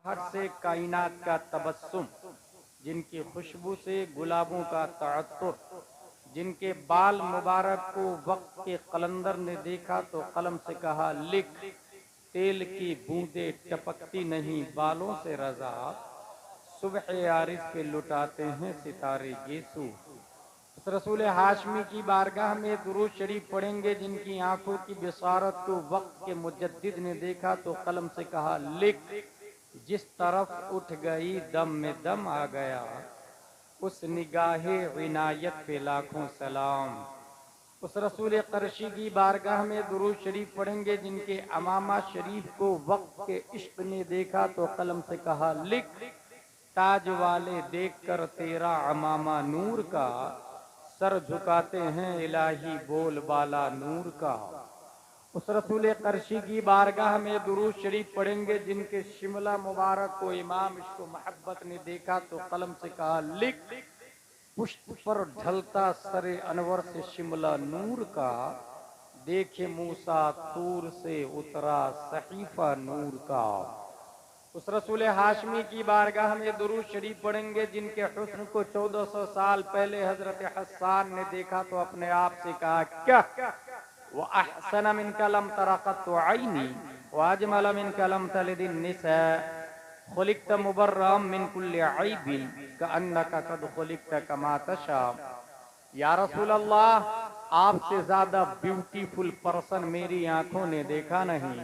हर से कायनात का तबस्सुम, जिनकी खुशबू से गुलाबों का तअत्तुर, जिनके बाल मुबारक को वक्त के कलंदर ने देखा तो कलम से कहा लिख, तेल की बूंदे टपकती नहीं बालों से रजा, सुबह आरिस पे लुटाते हैं सितारे येसू। उस रसूल हाशमी की बारगाह में दुरूद शरीफ पढ़ेंगे, जिनकी आंखों की बिसारत को वक्त के मुजद्दिद ने देखा तो कलम से कहा लिख, जिस तरफ उठ गई दम में दम आ गया, उस निगाहे इनायत पे लाखों सलाम। उस रसूल करशी की बारगाह में दुरूद शरीफ पढ़ेंगे, जिनके अमामा शरीफ को वक्त के इश्क ने देखा तो कलम से कहा लिख, ताज वाले देखकर तेरा अमामा नूर का, सर झुकाते हैं इलाही बोल बाला नूर का। उस रसूल करशी की बारगाह में दुरूद शरीफ पढ़ेंगे, जिनके शिमला मुबारक को इमाम इश्क मोहब्बत ने देखा तो कलम से कहा लिख, पुष्ट पर ढलता सरे अनवर से शिमला नूर का, देखे मूसा तूर से उतरा सहीफा नूर का। उस रसूल हाशमी की बारगाह में दुरूद शरीफ पढ़ेंगे, जिनके हुस्न को 1400 साल पहले हजरत हस्सान ने देखा तो अपने आप से कहा क्या वो अहसन मिन कलम तरक़त आईनी व अजमल मिन कलम तलिदिन निसा, खुलिक़त मुबर्रम मिन कुल्लि ऐबिन कअन्नका क़द खुलिक़त कमा तशा। या रसूल अल्लाह, आपसे ज्यादा ब्यूटीफुल पर्सन मेरी आंखों ने देखा नहीं।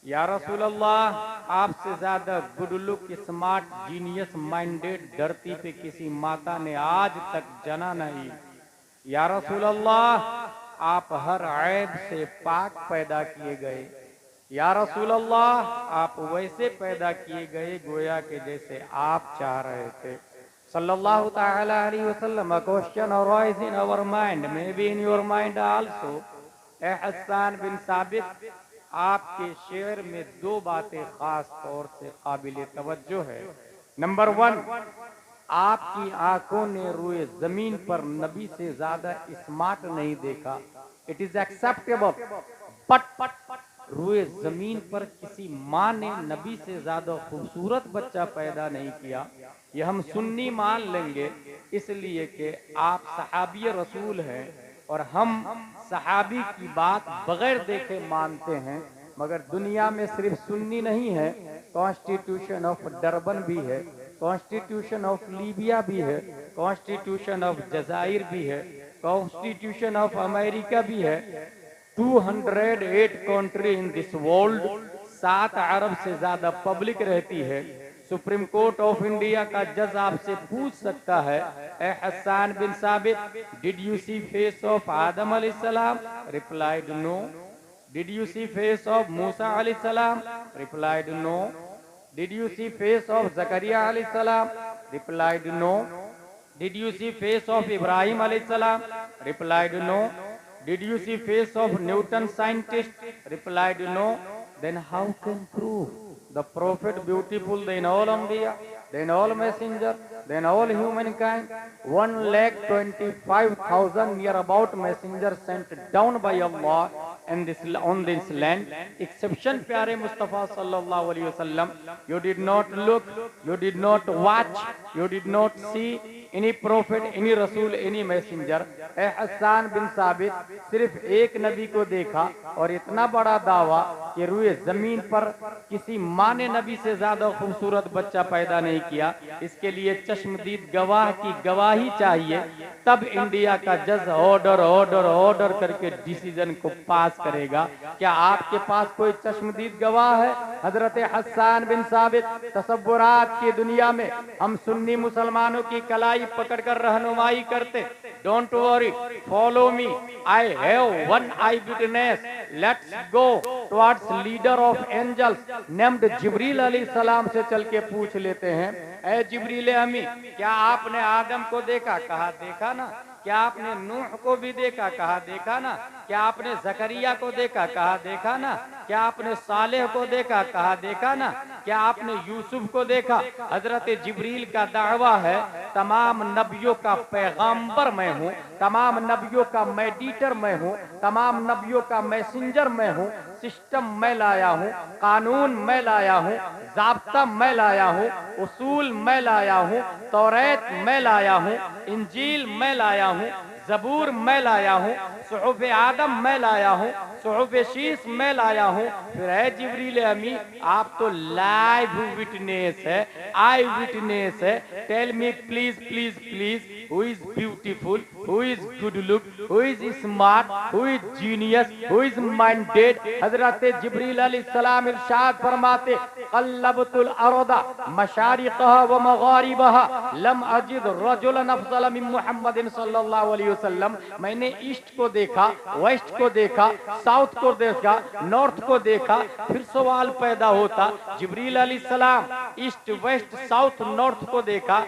या रसूल अल्लाह, आपसे ज्यादा good look smart genius minded धरती पे किसी माता ने आज तक जना नहीं। या रसूल अल्लाह, आप हर ऐब से पाक पैदा किए गए। या रसूल अल्लाह, आप वैसे पैदा किए गए गोया के जैसे आप चाह रहे थे। सल्लल्लाहु ताला अलैहि वसल्लम, question arise in our mind, may be in your mind also. ए हस्सान बिन साबित, आपके शेर में दो बातें खास तौर से काबिल तवज्जो है। नंबर 1, आपकी आंखों ने रुए जमीन पर नबी से ज्यादा स्मार्ट नहीं देखा। इट इज एक्सेप्टेबल, बट रुए जमीन पर किसी माँ ने नबी से ज्यादा खूबसूरत बच्चा पैदा नहीं किया। ये हम सुन्नी मान लेंगे, इसलिए कि आप सहाबी रसूल हैं और हम सहाबी की बात बगैर देखे मानते हैं। मगर दुनिया में सिर्फ सुन्नी नहीं है, कॉन्स्टिट्यूशन ऑफ डरबन भी है, कॉन्स्टिट्यूशन ऑफ लीबिया भी है, कॉन्स्टिट्यूशन ऑफ जजाइर भी है, कॉन्स्टिट्यूशन ऑफ अमेरिका भी है। 208 कंट्री इन दिस वर्ल्ड, 7 अरब से ज्यादा पब्लिक रहती है। सुप्रीम कोर्ट ऑफ इंडिया का जज आपसे पूछ सकता है, ए Hassan bin Sabit, did you see face of Adam अलैहिस्सलाम? Replied no. Did you see face of Musa अलैहिस्सलाम? Replied no. Did you see face of Zakariya अलैहिस्सलाम? Replied no. Did you see face of Ibrahim अलैहिस्सलाम? Replied no. Did you see face of Newton scientist? Replied no. Then how can prove the prophet beautiful than all Anbiya, than all messenger, than all humankind? 1,25,000 near about messengers sent down by Allah and on this land, exception प्यारे मुस्तफ़ा सल्लल्लाहु अलैहि वसल्लम। You did not look, you did not watch, you did not see any prophet, any रसूल, any messenger। ए Hassan bin साबित, सिर्फ एक नबी को देखा और इतना बड़ा दावा कि रुए जमीन पर किसी माँ ने नबी से ज्यादा खूबसूरत बच्चा पैदा नहीं किया। इसके लिए चश्मदीद गवाह की गवाही चाहिए, तब इंडिया का जज ऑर्डर ऑर्डर ऑर्डर करके डिसीजन को पास करेगा। क्या आपके पास कोई चश्मदीद गवाह है? हजरत हस्सान बिन साबित, तसव्वुरात की दुनिया में हम सुन्नी मुसलमानों की कलाई पकड़कर रहनुमाई करते। Don't worry, follow me, I have one eyewitness, let's go towards leader of angels named Jibril अलैहिस्सलाम से चल के पूछ लेते हैं, ए जिब्रील अमी, क्या आपने आदम को देखा? कहा देखा ना। क्या आपने नूह को भी देखा? कहा देखा ना। क्या आपने जकरिया को देखा? कहा देखा ना। क्या आपने सालेह को देखा? कहा देखा ना। क्या आपने यूसुफ को देखा? हजरत जिब्रील का दावा है, तमाम नबियों का पैगंबर मैं हूँ, तमाम नबियों का मेडिएटर मैं हूँ, तमाम नबियों का मैसेंजर मैं हूँ, सिस्टम मैं लाया हूँ, कानून मैं लाया हूँ, ज़ाब्ता मैं लाया हूँ, उसूल मैं लाया हूँ, तौरात मैं लाया हूँ, इंजील मैं लाया हूँ, ज़बूर मैं लाया हूँ, सुहुफ़ आदम मैं लाया हूँ, सुहुफ़ शीस मैं लाया हूँ। फिर है जिब्रील अमी, आप तो लाइव विटनेस है, आई विटनेस है। Tell me please please please, who is beautiful, who is good look, who is smart, who is genius, who is minded. हजरत जिब्रील अलैहिस्सलाम इरशाद फरमाते, क़ल्लबतुल अर्दा मशारिक़हा व मग़ारिबहा लम अजिद रजुलन अफ़ज़ल मिन मुहम्मदिन सल्लल्लाहु अलैहि वसल्लम। मैंने ईस्ट को देखा, वेस्ट को देखा, साउथ को देखा, नॉर्थ को देखा। फिर सवाल पैदा होता, जिब्रील अलैहिस्सलाम ईस्ट वेस्ट साउथ नॉर्थ को देखा,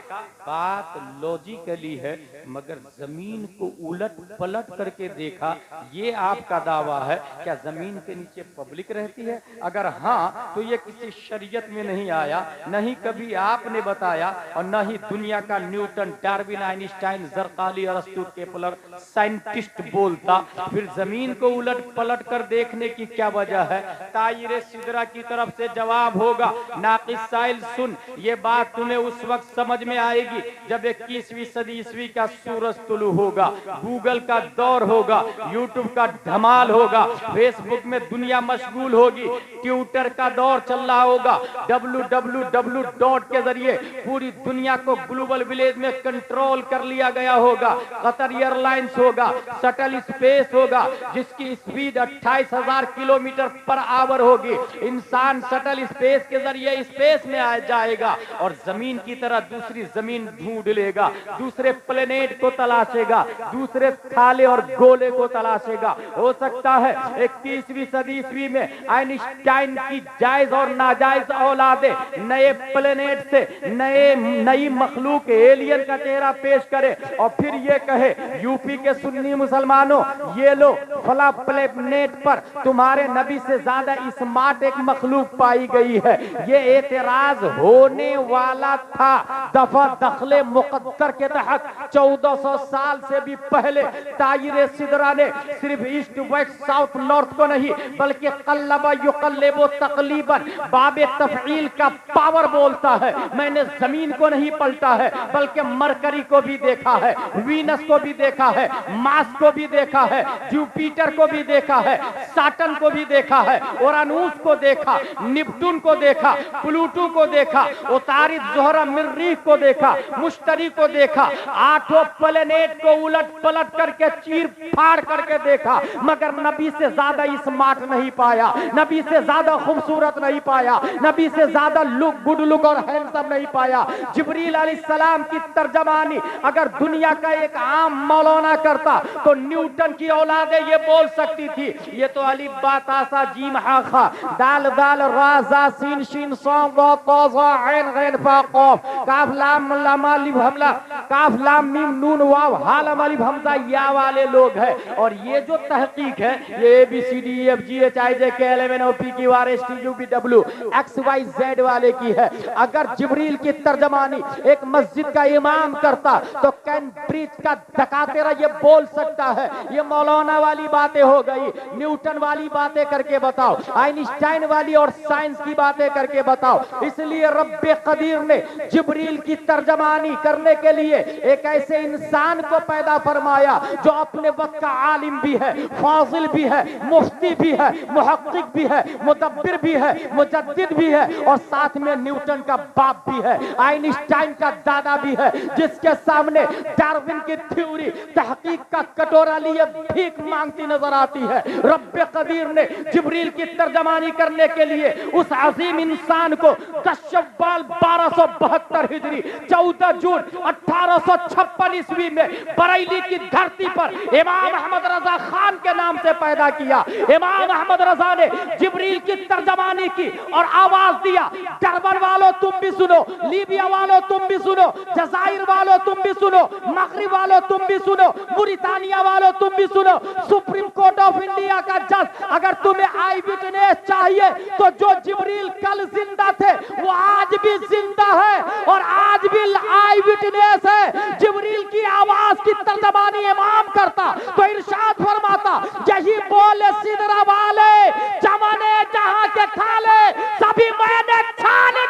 बात लॉजिकली है, मगर जमीन को उलट पलट करके देखा, ये आपका दावा है। क्या जमीन के नीचे पब्लिक रहती है? अगर हाँ तो ये किसी शरीयत में नहीं आया, नहीं कभी आपने बताया, और न ही दुनिया का न्यूटन, डार्विन, आइंस्टाइन, जरकाली, अरस्तू, केपलर साइंटिस्ट बोलता। फिर जमीन को उलट पलट कर देखने की क्या वजह है? तायरे सिदरा की तरफ से जवाब होगा, नाकिस साइल सुन, ये बात तुम्हें उस वक्त समझ में आएगी जब 21वीं सदी ईस्वी का सूरज तुलू होगा, गूगल का दौर होगा, यूट्यूब का धमाल होगा, फेसबुक में दुनिया मशगूल होगी, ट्विटर का दौर चल रहा होगा, www के जरिए पूरी दुनिया को ग्लोबल विलेज में कंट्रोल कर लिया गया होगा। कतर एयरलाइंस होगा, शटल स्पेस होगा, जिसकी स्पीड 28,000 किलोमीटर पर आवर होगी। इंसान शटल स्पेस के जरिए स्पेस में आ जाएगा और जमीन की तरह दूसरी जमीन ढूंढ लेगा, दूसरे प्लेनेट को तलाशेगा, दूसरे थाले और गोले को तलाशेगा। हो सकता है 21वीं सदी ईस्वी में आइंस्टाइन की जायज और नाजायज औलादे नए प्लेनेट से नई मखलूक एलियन का चेहरा पेश करे और फिर ये कहे, यूपी के सुन्नी मुसलमानों, ये लो फला प्लेनेट पर तुम्हारे नबी से ज्यादा स्मार्ट एक मखलूक पाई गई है। ये एतराज होने वाला था दफा दखले मुकद्दर के तहत 1400 साल से भी पहले। तायरे सिदरा ने सिर्फ ईस्ट वेस्ट साउथ नॉर्थ को नहीं, बल्कि कल्लबा युकल्लिबु तकलीबन, बाबे तफईल का पावर बोलता है। मैंने जमीन को नहीं पलटा है, बल्कि मरकरी को भी देखा है, वीनस को भी देखा है, मार्स को भी देखा है, जुपिटर को भी देखा है, सैटर्न को भी देखा है, ओरानूस को देखा, नेपट्टून को देखा, प्लूटो को देखा, उतारिद, ज़ोहरा, मरीख को देखा, मुश्तरी को देखा। 8 प्लेनेट को उलट पलट करके चीर फाड़ करके देखा, मगर नबी से ज्यादा स्मार्ट नहीं पाया, नबी से ज्यादा खूबसूरत नहीं पाया, नबी से ज्यादा लुक, गुड लुक और हैंडसम नहीं पाया। जिब्रील अलैहिस्सलाम की तर्जमानी अगर दुनिया का एक आम मौलाना करता तो न्यूटन की औलादे ये बोल सकती थी, ये तो अलिफ बा ता सा जीम हा खा, दाल दाल रा जा सीन शीन सॉ गा ता ज़ा ऐन गैन फा क़ाफ, काफ लाम लाम अलिफ हमला, काफ लाम मीम नून वाव हा लाम अलिफ हमजा या वाले लोग हैं। और ये जो तहकीक है, ये ABCDEFGHIJKLMNOPQRSTUVW XYZ वाले की है। अगर जिब्रील की तर्जमानी एक मस्जिद का इमाम करता तो कैम्ब्रिज का दकातेरा ये बोल सकता है, ये मौलाना वाली बातें हो गई, न्यूटन वाली बातें करके बताओ, आइंस्टाइन वाली और साइंस की बातें करके बताओ। इसलिए रब्बे कदीर ने जिब्रील की तर्जमानी करने के लिए एक ऐसे इंसान को पैदा फरमाया जो अपने वक्त का आलिम भी है, फाजिल भी है, मुफ्ती भी है, मुहक्किक भी है, मुदब्बिर भी है, मुजद्दिद भी है और साथ में न्यूटन का बाप भी है, आइंस्टाइन का दादा भी है, जिसके सामने डार्विन की थ्योरी तहकीक का कटोरा लिए भीख मांगती नजर आती है। रब्बे कदीर ने जिब्रील की तर्जमानी करने के लिए उस अजीम इंसान को 10 शव्वाल 1272 हिजरी 14 जून 1856 ईस्वी में बरेली की धरती पर इमाम अहमद रजा खान के नाम से पैदा किया। इमाम अहमद रजा ने जिब्रील की तर्जमानी की और आवाज दिया, डरबन वालों तुम भी सुनो, लीबिया वालों तुम भी सुनो, जजायर वालों तुम भी सुनो, मगरिब वालों तुम भी सुनो, मुरितानिया वालों तुम भी सुनो। सुप्रीम कोर्ट ऑफ इंडिया का जज, अगर तुम्हें आई विटनेस चाहिए तो जो जिब्रील कल जिंदा थे वो आज भी जिंदा है और आज भी आई विटनेस है। जिब्रील की आवाज की तर्जमानी इमाम करता तो इरशाद फरमाता, यही बोले सिदरा वाले, चमने जहां के खाले, सभी मैंने छाने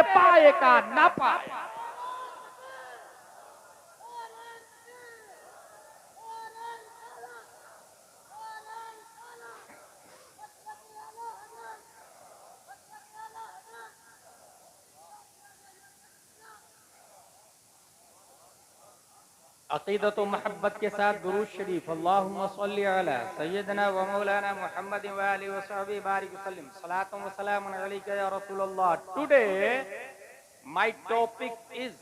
पाए का ना पाए। अक़ीदत व मोहब्बत के साथ दुरूद शरीफ, अल्लाहुम्मा सल्ली अला सय्यदना व मौलाना मुहम्मद व आलिहि व सहबिहि बारिक वसल्लम, सलातु व सलामुन अलैका या रसूलल्लाह। Today my topic is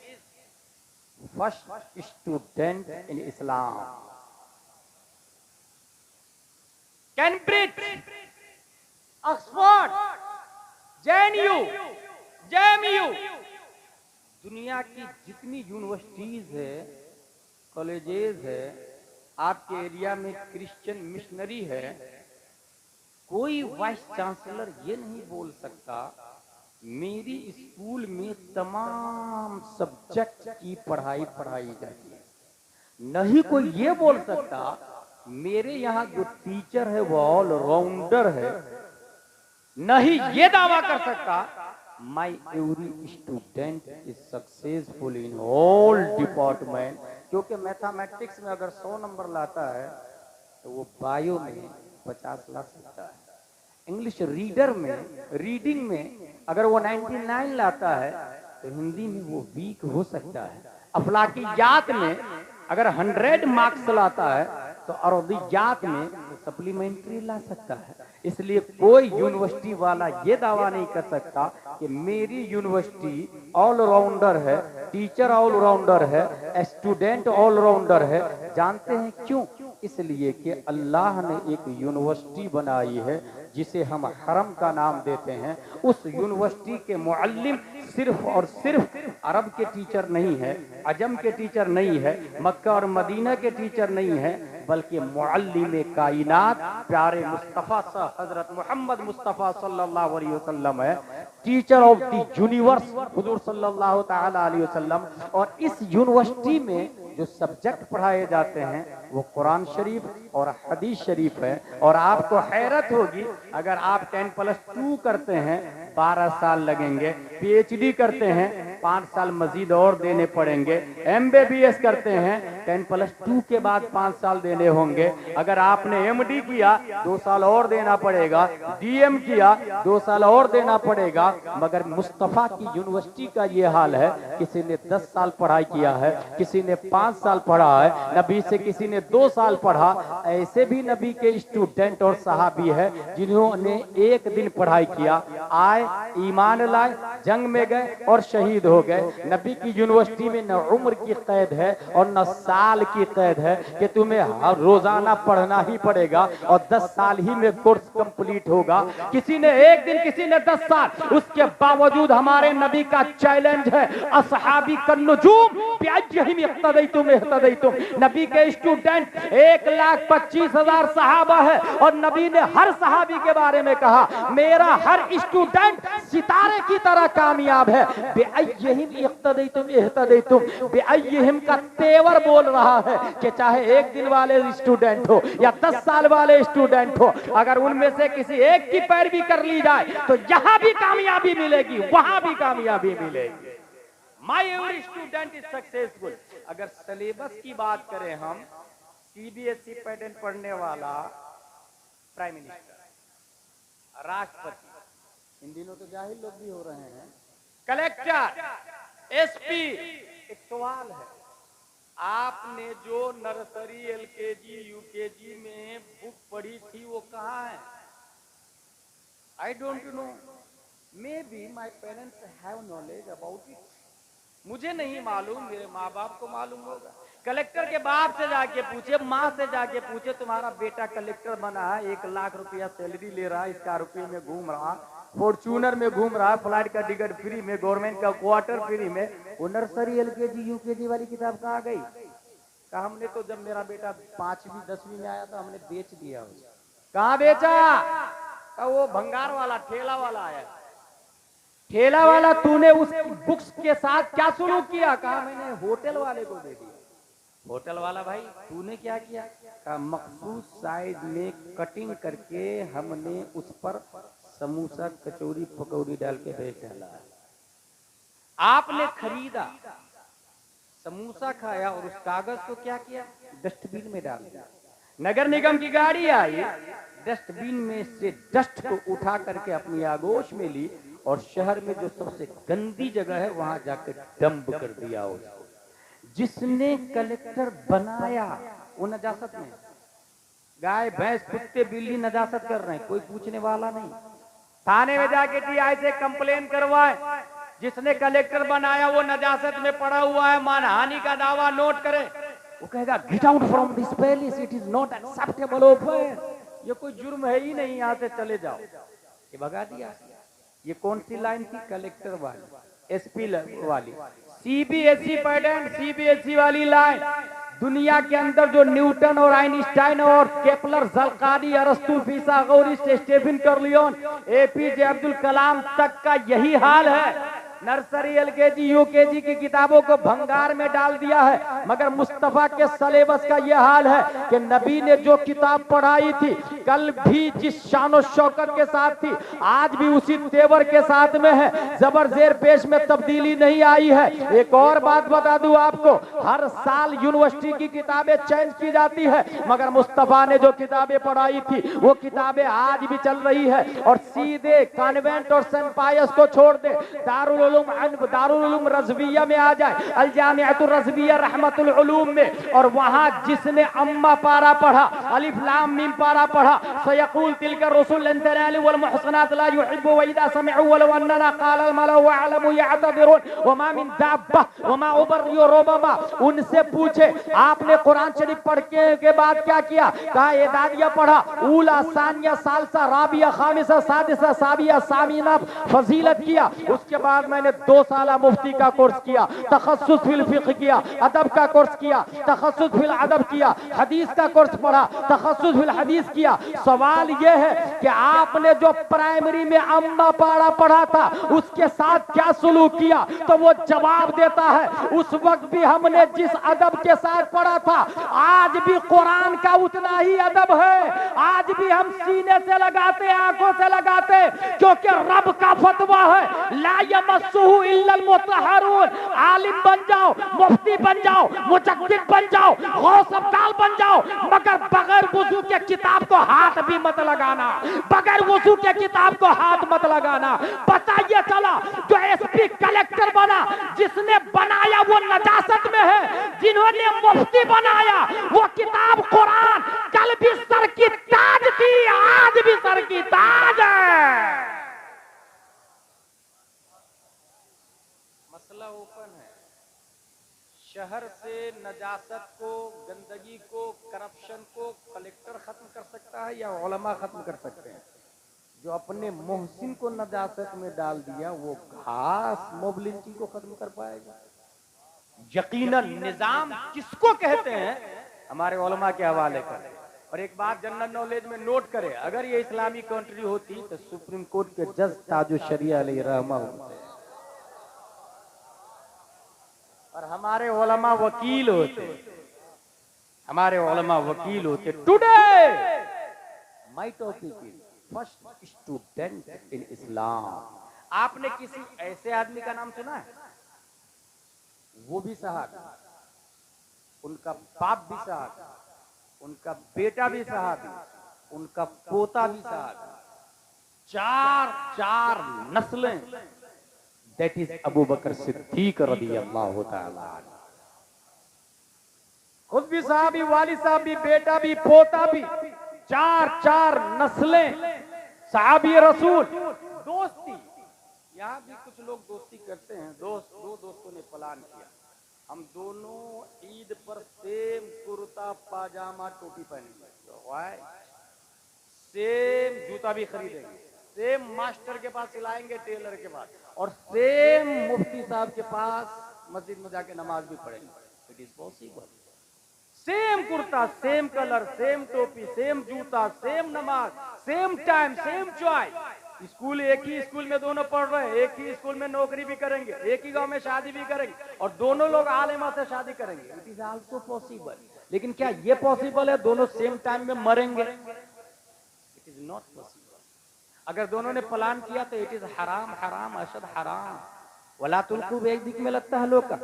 first student in Islam, Cambridge, Oxford, JNU, दुनिया की जितनी यूनिवर्सिटीज है, कॉलेजेस है, आपके एरिया में क्रिश्चियन मिशनरी है, कोई वाइस चांसलर ये नहीं बोल सकता मेरी स्कूल में तमाम सब्जेक्ट की पढ़ाई जाती है। नहीं कोई ये बोल सकता मेरे यहाँ जो टीचर है वो ऑल राउंडर है। नहीं ये दावा कर सकता माई every student is successful in all department. क्योंकि मैथमेटिक्स में अगर 100 नंबर लाता है तो वो बायो में 50 ला सकता है। इंग्लिश रीडिंग में अगर वो 99 लाता है तो हिंदी में वो वीक हो सकता है। अफलाकियात में अगर 100 मार्क्स लाता है तो अरबियात में सप्लीमेंट्री ला सकता है। इसलिए कोई यूनिवर्सिटी वाला ये दावा नहीं कर सकता कि मेरी यूनिवर्सिटी ऑलराउंडर है, टीचर ऑलराउंडर है, स्टूडेंट ऑलराउंडर है। जानते हैं क्यों? इसलिए कि अल्लाह ने एक यूनिवर्सिटी बनाई है जिसे हम हरम का नाम देते हैं। उस यूनिवर्सिटी के मुअल्लिम सिर्फ और सिर्फ अरब के टीचर नहीं है, अजम के टीचर नहीं है, मक्का और मदीना के टीचर नहीं है, बल्कि मुअल्लिम कायनात प्यारे मुस्तफ़ा सा हजरत मोहम्मद मुस्तफ़ा सल्लल्लाहु अलैहि वसल्लम है, टीचर ऑफ द यूनिवर्स हुजूर सल्लल्लाहु ताला अलैहि वसल्लम। और इस यूनिवर्सिटी में जो सब्जेक्ट पढ़ाए जाते हैं वो कुरान शरीफ और हदीस शरीफ है। और आपको हैरत होगी अगर आप 10+2 करते हैं 12 साल लगेंगे, पीएचडी करते हैं 5 साल मजीद और देने पड़ेंगे, एमबीबीएस करते हैं 10+2 के बाद 5 साल देने होंगे। अगर आपने एमडी किया 2 साल और देना पड़ेगा, डीएम किया 2 साल और देना पड़ेगा। मगर मुस्तफ़ा की यूनिवर्सिटी का ये हाल है, किसी ने 10 साल पढ़ाई किया है, किसी ने 5 साल पढ़ा है, नबी से किसी ने 2 साल पढ़ा। ऐसे भी नबी के स्टूडेंट और सहाबी है जिन्होंने 1 दिन पढ़ाई किया, आए ईमान लाए, जंग में गए और शहीद हो गए। नबी की यूनिवर्सिटी में न उम्र की कैद है और न साल की कैद है कि तुम्हें हर रोजाना पढ़ना ही पड़ेगा और 10 साल ही में कोर्स कंप्लीट होगा। किसी ने 1 दिन, किसी ने 10 साल। उसके बावजूद हमारे नबी का चैलेंज है, असहाबी कन्नुजूम तुम नबी के स्टूडेंट 1,25,000 सहाबा है और नबी ने हर सहाबी के बारे में कहा मेरा हर स्टूडेंट सितारे की तरह कामयाब है। बेअय्यहिम का तेवर बोल रहा है कि चाहे 1 दिन वाले स्टूडेंट हो या 10 साल वाले स्टूडेंट हो, अगर उनमें से किसी एक की पैरवी कर ली जाए तो यहाँ भी कामयाबी मिलेगी, वहां भी कामयाबी मिलेगी। माई एवरी स्टूडेंट इज सक्सेसफुल। अगर सिलेबस की बात करें हम, सीबीएसई पैटर्न पढ़ने वाला प्राइम मिनिस्टर, राष्ट्रपति, इन दिनों तो जाहिल लोग भी हो रहे हैं, कलेक्टर, एसपी। एक सवाल है, आपने जो नर्सरी, एलकेजी, यूकेजी में बुक पढ़ी थी वो कहाँ है? I don't know, may be my parents have knowledge about it. मुझे नहीं मालूम, मेरे माँ बाप को मालूम होगा। कलेक्टर के बाप से जाके पूछे, माँ से जाके पूछे, तुम्हारा बेटा कलेक्टर बना है, 1 लाख रुपया सैलरी ले रहा है, स्कॉर्पियो में घूम रहा, फॉर्च्यूनर में घूम रहा, फ्लाइट का टिकट फ्री में, गवर्नमेंट का क्वार्टर फ्री में, वो नर्सरी, एलकेजी, यूकेजी वाली किताब कहाँ गई? कहा हमने तो जब मेरा बेटा 5वीं 10वीं में आया था हमने बेच दिया उसको। कहाँ बेचा? वो भंगार वाला, ठेला वाला आया। ठेला वाला, तूने उस बुक्स के साथ क्या शुरू किया? कहा मैंने होटल वाले को दे दिया। होटल वाला भाई तूने क्या किया? कहा मखसूस साइज में कटिंग करके हमने उस पर समोसा, कचौरी, पकौड़ी डाल के बेच डाला। आपने खरीदा, समोसा खाया और उस कागज को क्या किया, डस्टबिन में डाल दिया। नगर निगम की गाड़ी आई, डस्टबिन में से डस्ट को उठा करके अपनी आगोश में ली और शहर में जो सबसे गंदी जगह है वहां जाकर डंप कर दिया उसको। जिसने कलेक्टर बनाया वो नजासत में, गाय भैंस कुत्ते बिल्ली नजासत कर रहे हैं, कोई पूछने वाला नहीं। थाने में जाके टीआई से कंप्लेन करवाए, जिसने कलेक्टर बनाया वो नजासत में पड़ा हुआ है, मानहानि का दावा नोट करे, वो कहेगा get out from this palace, it is not acceptable offence, ये कोई जुर्म है ही नहीं, यहाँ से चले जाओ। ये भगा दिया। ये कौन सी लाइन थी, कलेक्टर वाली, एसपी वाली, सीबीएसई पैटर्न, सीबीएसई वाली लाइन। दुनिया के अंदर जो न्यूटन और आइंस्टाइन और केपलर, जलकानी, अरस्तु, फिसागोरस, स्टीफन कर्लियोन, एपीजे अब्दुल कलाम तक का यही हाल है। नर्सरी, एलकेजी, यूकेजी की किताबों को भंगार में डाल दिया है, मगर मुस्तफा के सिलेबस का यह हाल है कि नबी ने जो किताब पढ़ाई थी, कल भी जिस शान शौकत के साथ थी, आज भी उसी तेवर के साथ में है, जबर जेर पेश में तब्दीली नहीं आई है। एक और बात बता दूं आपको, हर साल यूनिवर्सिटी की किताबें चेंज की जाती है, मगर मुस्तफा ने जो किताबें पढ़ाई थी वो किताबें आज भी चल रही है। और सीधे कॉन्वेंट और सेंट पायस को छोड़ दे, दारुल उलूम रज़विया में आ जाए, अल जामिअतुर रज़विया रहमतुल उलूम में, और वहां जिसने अम्मा पारा पढ़ा, अलिफ लाम मीम पारा पढ़ा, सयक़ूल तिलका रसूल लन तनालु वल मुहसनात ला युहिब्बु व इदा समअू वलौ अन्ना क़ाल अल मलअ व अअलमु यअतदिरून व मा मिन दाब्बा व मा उबर्रियु रब्बा। उनसे पूछे आपने कुरान शरीफ पढ़ के बाद क्या किया, कहा एदादिया पढ़ा, ऊला सानिया सालसा राबिया खामिसा सादिसा साबिया सामीना फजीलत किया। उसके बाद मैंने 2 साल मुफ्ती का कोर्स किया, तखस्सुस फिल फिक्ह किया, अदब का कोर्स किया, तखस्सुस फिल अदब किया, हदीस का कोर्स पढ़ा, तखस्सुस फिल हदीस किया। सवाल यह है कि आपने जो प्राइमरी में अम्मा पारा पढ़ा था उसके साथ क्या सलूक किया, तो वो जवाब देता है उस वक्त भी हमने जिस अदब के साथ पढ़ा था आज भी कुरान का उतना ही अदब है। आज भी हम सीने से लगाते, आंखों से लगाते, क्योंकि रब का फतवा है ला यमस्सुहु इल्लल मुतहहरून। आलिम बन जाओ, मुफ्ती बन जाओ, मुजद्दिद बन जाओ, गौस अब्दाल बन जाओ, मगर बगैर वुजू के किताब को हाथ भी मत लगाना, बगैर वुजू के किताब को हाथ मत लगाना। पता ये चला जो एसपी कलेक्टर बना, जिसने बनाया वो नजासत में है, जिन्होंने मुफ्ती बनाया वो किताब कुरान कल भी सर की ताज थी, आज भी सर की ताज है। मसला ओपन है। शहर से नजासत को, गंदगी को, करप्शन को कलेक्टर खत्म कर सकता है या उलमा खत्म कर सकते हैं? जो अपने मोहसिन को नजासत में डाल दिया वो घास मोबिलिटी को खत्म कर पाएगा? यकीनन निजाम किसको कहते हैं हमारे उलमा के हवाले करें। और एक बात जनरल नॉलेज में नोट करें, अगर ये इस्लामी कंट्री होती तो सुप्रीम कोर्ट के जज ताजुल शरिया अलैहि रहमा होते और हमारे उलमा वकील होते, हमारे उलमा वकील होते। Today my topic is first student in Islam. आपने किसी ऐसे आदमी का नाम सुना है? वो भी सहाबी, उनका बाप भी सहाबी, उनका बेटा भी सहाबी, उनका पोता भी सहाबी, 4 नस्लें। दैट इज अबू बकर सिद्दीक रज़ियल्लाहु ताला अन्हु। खुद भी सहाबी, वालिद साहब भी, बेटा भी, पोता भी, 4 नस्लें सहाबी रसूल। दोस्ती, यहाँ भी कुछ लोग दोस्ती करते हैं। दो दोस्तों ने प्लान किया, हम दोनों ईद पर सेम कुर्ता पाजामा टोपी पहनेंगे, सेम जूता भी खरीदेंगे, सेम मास्टर के पास सिलाएंगे, टेलर के पास, और सेम मुफ्ती साहब के पास मस्जिद में जाके नमाज भी पढ़ेंगे। It is possible. Same kurta, same colour, same टोपी, सेम जूता, सेम नमाज, same time, same choice. School एक ही स्कूल में दोनों पढ़ रहे हैं, एक ही स्कूल में नौकरी भी करेंगे, एक ही गांव में शादी भी करेंगे, और दोनों लोग आलिमा से शादी करेंगे। It is also possible. लेकिन क्या ये पॉसिबल है दोनों सेम टाइम में मरेंगे? It is not possible. अगर दोनों ने प्लान किया तो इट इज हराम, हराम अशद हराम। वला तुल्कू बेयदिक में लगता है लोग का।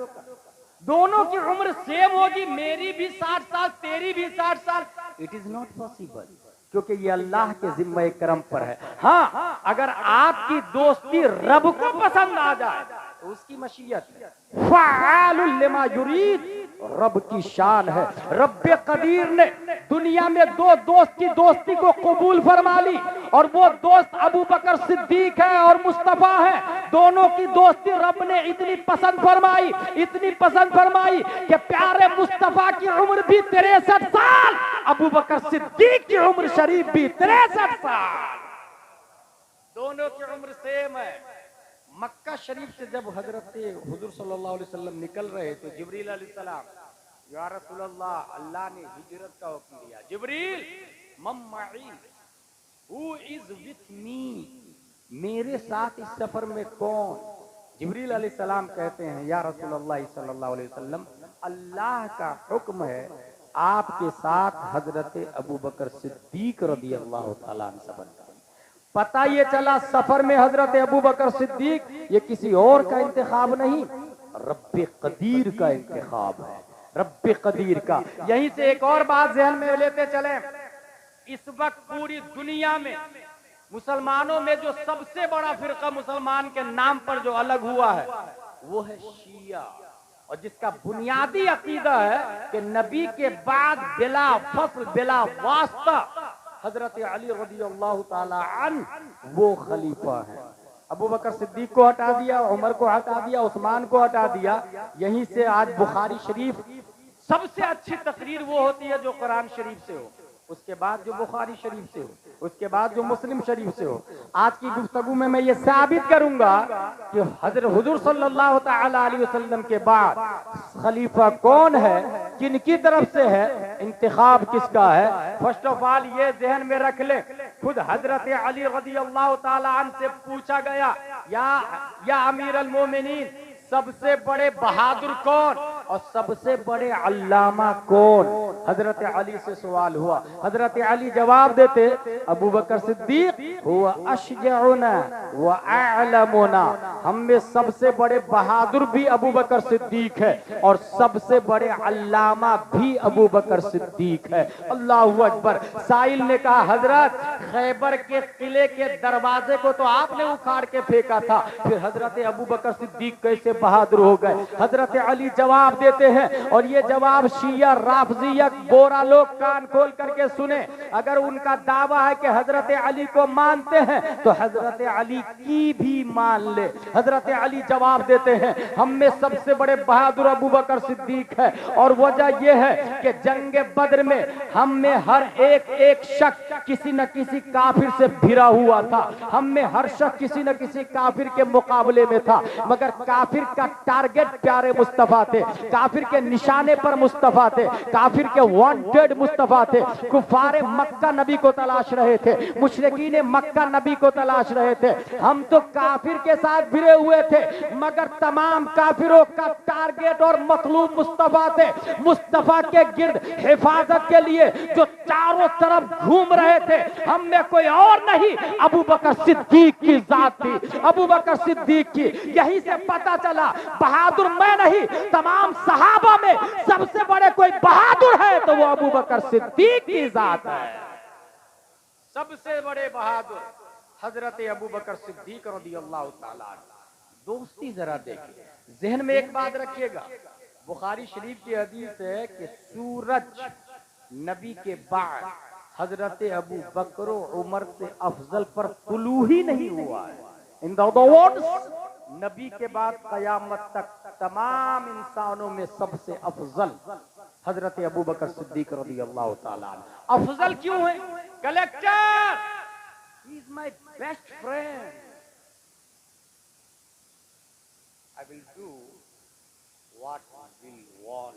दोनों की उम्र सेम होगी, मेरी भी 60 साल, तेरी भी 60 साल। इट इज नॉट पॉसिबल, क्योंकि ये अल्लाह के जिम्मे करम पर है। हाँ, अगर आपकी दोस्ती रब को पसंद आ जाए तो उसकी मशीयत है। फ़आलुल लिमा युरीद, रब की शान है। रब्बे कदीर ने दुनिया में दो दोस्त की दोस्ती को कबूल फरमा ली, और वो दोस्त अबू बकर सिद्दीक है और मुस्तफा है। दोनों की दोस्ती रब ने इतनी पसंद फरमाई, इतनी पसंद फरमाई कि प्यारे मुस्तफा की उम्र भी 63 साल, अबू बकर सिद्दीक की उम्र शरीफ भी 63 साल, दोनों की उम्र सेम है। मक्का शरीफ से जब हजरत हुजूर सल्लल्लाहु अलैहि वसल्लम निकल रहे थे, जिब्रील अलैहिस्सलाम, या रसूल अल्लाह, अल्लाह ने हिजरत का हुक्म दिया। जिब्रील मम्माई, हु इज विथ मी, मेरे साथ इस सफर में कौन? जिब्रील अलैहिस्सलाम कहते हैं, या रसूल अल्लाह सल्लल्लाहु अलैहि वसल्लम, अल्लाह का हुक्म है आपके साथ हजरत अबू बकर सिद्दीक रज़ी अल्लाह तआला अन्हु सफर करें। पता ये चला सफर में हजरत अबू बकर सिद्दीक, ये किसी और का इंतखाब नहीं, रब्बे कदीर का इंतखाब है, रब्बे कदीर का। यहीं से एक और बात ज़हन में लेते चले, इस वक्त पूरी दुनिया में मुसलमानों में जो सबसे बड़ा फिरका मुसलमान के नाम पर जो अलग हुआ है वो है शिया, और जिसका बुनियादी अकीदा है कि नबी के बाद बिला फसल बिला वास्ता हजरत अली रज़ियल्लाहु ताला अन्हु वो खलीफा है। अबू बकर सिद्दीक को हटा दिया, उमर को हटा दिया, उस्मान को हटा दिया। यहीं से आज बुखारी शरीफ सबसे अच्छी तकरीर वो होती है जो कुरान शरीफ से हो, उसके बाद जो बुखारी शरीफ से हो, उसके बाद जो मुस्लिम शरीफ से हो। आज की गुफ्तगू में मैं ये साबित करूंगा कि हजरत हुजूर सल्लल्लाहु ताला अलैहि वसल्लम के बाद खलीफा कौन है, किनकी तरफ से है, इंतखाब किसका है। फर्स्ट ऑफ ऑल ये जहन में रख ले, खुद हजरत अली रज़ियल्लाहु ताला अन्हु से पूछा गया, या अमीर अल मोमिनीन, सबसे बड़े बहादुर कौन और सबसे बड़े अल्लामा कौन? हजरत अली से सवाल हुआ। हजरत अली जवाब देते, अबू बकर सिद्दीक हुआ अशजउना व अअलमुना, हम में सबसे बड़े बहादुर भी अबू बकर सिद्दीक है और सबसे बड़े अल्लामा भी अबू बकर सिद्दीक है। अल्लाहु अकबर। साइल ने कहा, हजरत खैबर के किले के दरवाजे को तो आपने उखाड़ के फेंका था, फिर हजरत अबू बकर सिद्दीक कैसे बहादुर हो गए? हजरत अली जवाब देते हैं, और ये जवाब शिया राफजिया बोरा लोग कान खोल करके सुने। अगर उनका दावा है कि हजरत अली को मानते हैं तो हजरत अली की भी मान ले। हजरत अली जवाब देते हैं, हम में सबसे बड़े बहादुर अबू बकर सिद्दीक है, और वजह यह है कि जंग बद्र में हम में हर एक शख्स किसी न किसी काफिर से भिड़ा हुआ था। हम में हर शख्स किसी न किसी काफिर के मुकाबले में था, मगर काफिर का टारगेट प्यारे मुस्तफा थे, काफिर के निशाने पर मुस्तफा थे, काफिर के वांटेड मुस्तफा थे। कुफारे मक्का नबी को तलाश रहे थे, मुशरिकीन मक्का नबी को तलाश रहे थे। हम तो काफिर के साथ भिड़े हुए थे, मगर तमाम काफिरों का टारगेट और मतलूब मुस्तफा थे। मुस्तफा के गिर्द हिफाजत के लिए जो चारों तरफ घूम रहे थे, हम में कोई और नहीं, अबू बकर सिद्दीक की जात थी, अबू बकर सिद्दीक की। यहीं से पता चला बहादुर मैं नहीं, तमाम सहाबा में सबसे बड़े कोई बहादुर है तो वो अबू बकर सिद्दीक की जात है। सबसे बड़े बहादुर हजरत अबू बकर सिद्दीक रज़ियल्लाहु ताला अन्हु। दोस्ती जरा देखिए, जहन में एक बात रखिएगा, बुखारी शरीफ की हदीस है कि सूरज नबी के बाद हजरत अबू बकर उमर से अफजल पर तुलू ही नहीं हुआ है। इन द वर्ड्स, नबी के बाद कयामत तक तमाम इंसानों में सबसे अफजल हजरत अबू बकर सिद्दीक रज़ियल्लाहु ताला अन्हु। अफजल क्यों है? Collector, he is my best friend, I will do what he will want.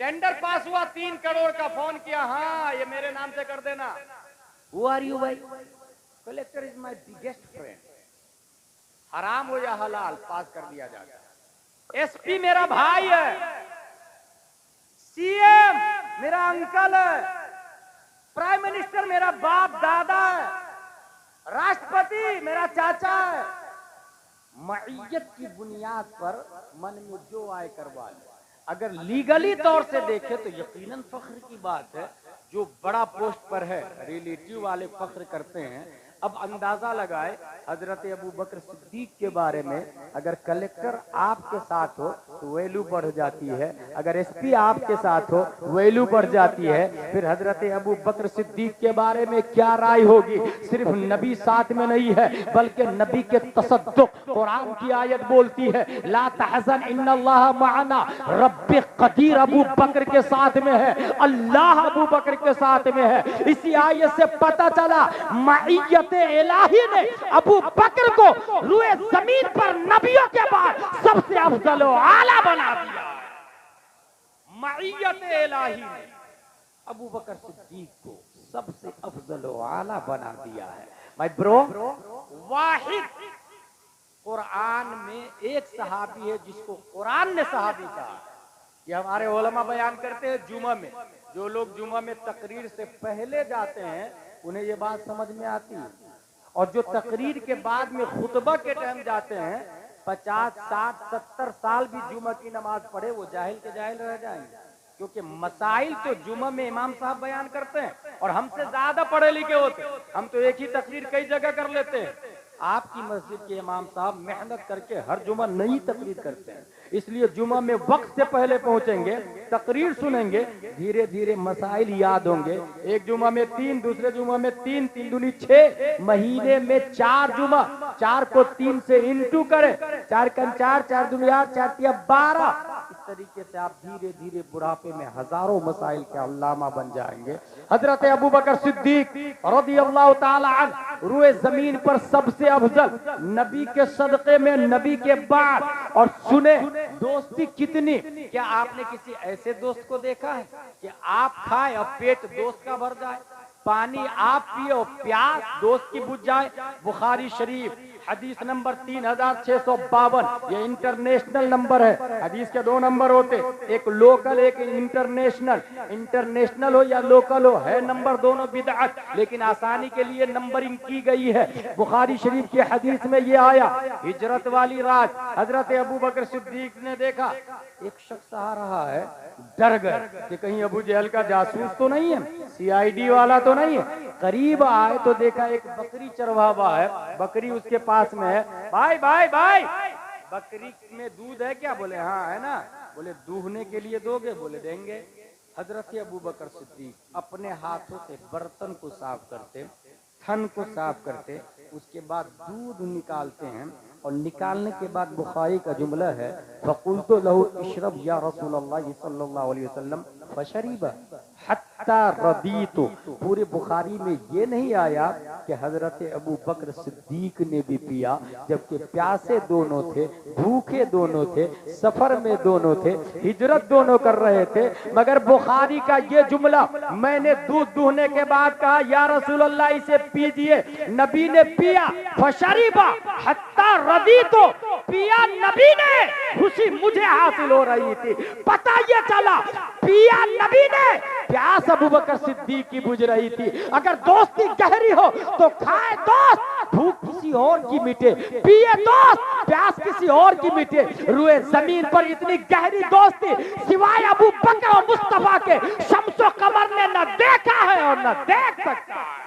Tender pass हुआ, 3 करोड़ का, फोन किया, हाँ ये मेरे नाम से कर देना। हु आर यू भाई? Collector is my biggest friend. हराम हो या हलाल पास कर दिया जाता। एसपी मेरा भाई है, सीएम मेरा अंकल है, प्राइम मिनिस्टर मेरा बाप दादा है, राष्ट्रपति मेरा चाचा है, मईयत की बुनियाद पर मन में जो आए करवा ले। अगर लीगली तौर से देखे तो यकीनन फख्र की बात है, जो बड़ा पोस्ट पर है रिलेटिव वाले फख्र करते हैं। अब अंदाजा लगाए हजरत अबू बकर सिद्दीक के बारे में, अगर कलेक्टर आपके साथ हो तो वैल्यू बढ़ जाती है, अगर एसपी आपके साथ हो वैल्यू बढ़ जाती है। फिर हजरत अबू बकर सिद्दीक के बारे में क्या राय होगी। सिर्फ नबी साथ में नहीं है बल्कि नबी के तसद्दुक, कुरान की आयत बोलती है ला तहज़न इन्नल्लाह मअना, रब्बे कदीर अबू बकर के साथ में है, अल्लाह अबू बकर के साथ में है। इसी आयत से पता चला मईयत इलाही ने अबू बकर को रुए जमीन पर नबियों के बाद सबसे अफजल व आला बना दिया। मईयत इलाही ने अबू बकर सिद्दीक को सबसे अफजल व आला बना दिया है। माय ब्रो, वाहिद कुरान में एक सहाबी है जिसको कुरान ने सहाबी कहा। ये हमारे उलमा बयान करते हैं जुमा में। जो लोग जुमा में तकरीर से पहले जाते हैं उन्हें ये बात समझ में आती है, और जो तकरीर के बाद में खुतबा के टाइम जाते हैं 50, 60, 70 साल भी जुमा की नमाज पढ़े वो जाहिल के जाहिल रह जाएंगे। क्योंकि मसाइल तो जुमा में इमाम साहब बयान करते हैं और हमसे ज्यादा पढ़े लिखे होते हैं। हम तो एक ही तकरीर कई जगह कर लेते हैं। आपकी मस्जिद के इमाम साहब मेहनत करके हर जुमा नई तकरीर करते हैं, इसलिए जुमा में वक्त से पहले पहुंचेंगे, तकरीर सुनेंगे, धीरे धीरे मसाइल याद होंगे। एक जुमा में 3, दूसरे जुमा में 3, 3 दूनी 6, महीने में 4 जुमा, 4 को 3 से इंटू करें, 4 कम 4, 4 दूनी 8, 4 तिया 12। इस तरीके से आप धीरे धीरे बुढ़ापे में हजारों मसाइल के अल्लामा बन जाएंगे। हजरत अबू बकर सिद्दीक रज़ियल्लाहु ताला अन्हु रुए जमीन पर सबसे अफजल, नबी के सदक़े में, नबी के बाद। और सुने दोस्ती कितनी, क्या आपने किसी ऐसे दोस्त को देखा है कि आप खाए और पेट दोस्त का भर जाए, पानी आप पिए और प्यास दोस्त की बुझ जाए। बुखारी शरीफ हदीस नंबर 3652, ये इंटरनेशनल नंबर है। हदीस के 2 नंबर होते, एक लोकल एक इंटरनेशनल। इंटरनेशनल हो या लोकल हो, है नंबर दोनों बिदअत, लेकिन आसानी के लिए नंबरिंग की गई है। बुखारी शरीफ की हदीस में ये आया, हिजरत वाली रात हजरत अबू बकर सिद्दीक ने देखा एक शख्स आ रहा है, डर गए कि कहीं अबू जहल का जासूस तो नहीं है, CID वाला तो नहीं है। करीब आए तो देखा एक बकरी चरवाहा है, बकरी उसके पास में है। भाई भाई भाई, बकरी में दूध है क्या? बोले हाँ है ना। बोले दूहने के लिए दोगे? बोले देंगे। हजरत अबू बकर सिद्दीक अपने हाथों से बर्तन को साफ करते, थन को साफ करते, उसके बाद दूध निकालते हैं, और निकालने के बाद बुखारी का जुमला है फ़क़ुल्तु लहू इशरब या रसूलल्लाह सल्लल्लाहु अलैहि वसल्लम फशरीबा हत्ता रदीतु। पूरे बुखारी में ये नहीं आया कि हजरत अबू बकर सिद्दीक ने भी पिया, जबकि प्यासे दोनों थे, भूखे दोनों थे, सफर में दोनों थे, हिजरत दोनों कर रहे थे। मगर बुखारी का ये जुमला, मैंने दूध दूहने के बाद कहा या रसूलल्लाह इसे पीजिए, नबी ने पिया, फशरीबा हत्ता रदीतु, पिया नबी ने, खुशी मुझे हासिल हो रही थी। पता ये चला पिया नबी ने, प्यास अबू बकर सिद्दीक की बुझ रही थी। अगर दोस्ती गहरी हो तो खाए दोस्त, भूख किसी और की मिटे, पिए दोस्त, प्यास किसी और की मिटे। रुए जमीन पर इतनी गहरी दोस्ती सिवाय अबू बकर और मुस्तफा के शम्सो कमर ने न देखा है और न देख सकता है।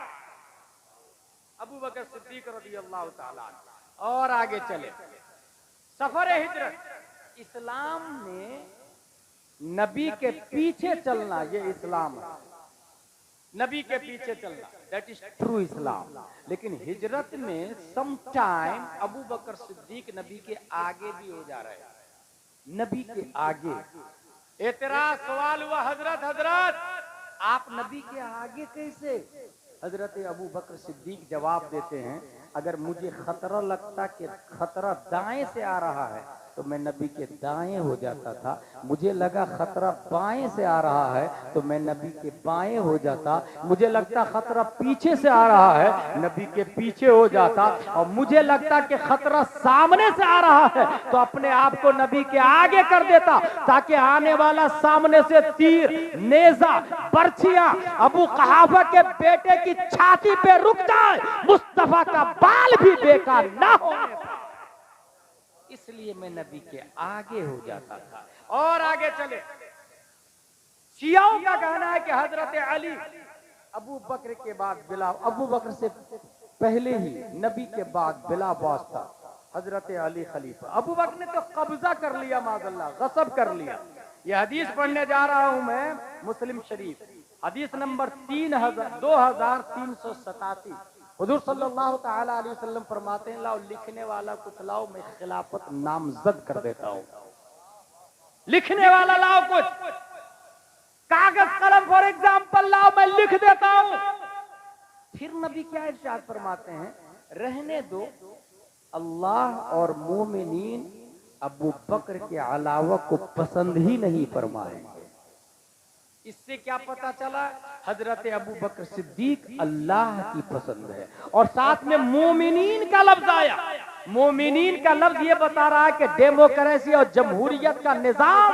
अबू बकर सिद्दीक रज़ियल्लाहु ताला। और आगे चले, सफर हिजरत। इस्लाम में नबी के पीछे चलना, ये इस्लाम है, नबी के पीछे चलना, दैट इज ट्रू इस्लाम। लेकिन हिजरत में सम टाइम अबू बकर सिद्दीक नबी के आगे भी हो जा रहे हैं, नबी के आगे। एतराज सवाल हुआ, हजरत आप नबी के आगे कैसे? हजरत अबू बकर सिद्दीक जवाब देते हैं, अगर मुझे खतरा लगता कि खतरा दाएं से आ रहा है तो मैं नबी के दाएं हो जाता था, मुझे लगा खतरा बाएं से आ रहा है तो मैं नबी के बाएं हो जाता, मुझे लगता खतरा पीछे से आ रहा है नबी के पीछे हो जाता, और मुझे लगता कि खतरा सामने से आ रहा है तो अपने आप को नबी के आगे कर देता, ताकि आने वाला सामने से तीर, नेजा, बर्छियां अबू कहाफा के बेटे की छाती पे रुक जाए, मुस्तफा का बाल भी बेकार ना हो। इसलिए मैं नबी के आगे हो जाता था। और आगे चले, शियाओं का कहना है कि हजरत अली अबू बकर के बाद बिला, अबू बकर से पहले ही नबी के बाद बिला वास्ता हजरत अली खलीफा। अबू बकर ने तो कब्जा कर लिया, माज़अल्लाह गसब कर लिया। ये हदीस पढ़ने जा रहा हूं मैं, मुस्लिम शरीफ हदीस नंबर 2387। हुजूर सल्लल्लाहु तआला अलैहि वसल्लम फरमाते हैं, लाओ लिखने वाला कुछ लाओ, मैं खिलाफत नामजद कर देता हूं। लिखने वाला लाओ, कुछ कागज कलम फॉर एग्जाम्पल लाओ, मैं लिख देता हूं। फिर नबी क्या इरशाद फरमाते हैं, रहने दो, अल्लाह और मोमिनीन अबू बकर के अलावा को पसंद ही नहीं फरमाएंगे। इससे क्या पता चला, हजरत अबू बकर सिद्दीक अल्लाह की पसंद है। और साथ में मोमिनीन का लफ्ज आया। मोमिनीन का लफ्ज ये बता रहा है कि डेमोक्रेसी और जमहूरियत का निजाम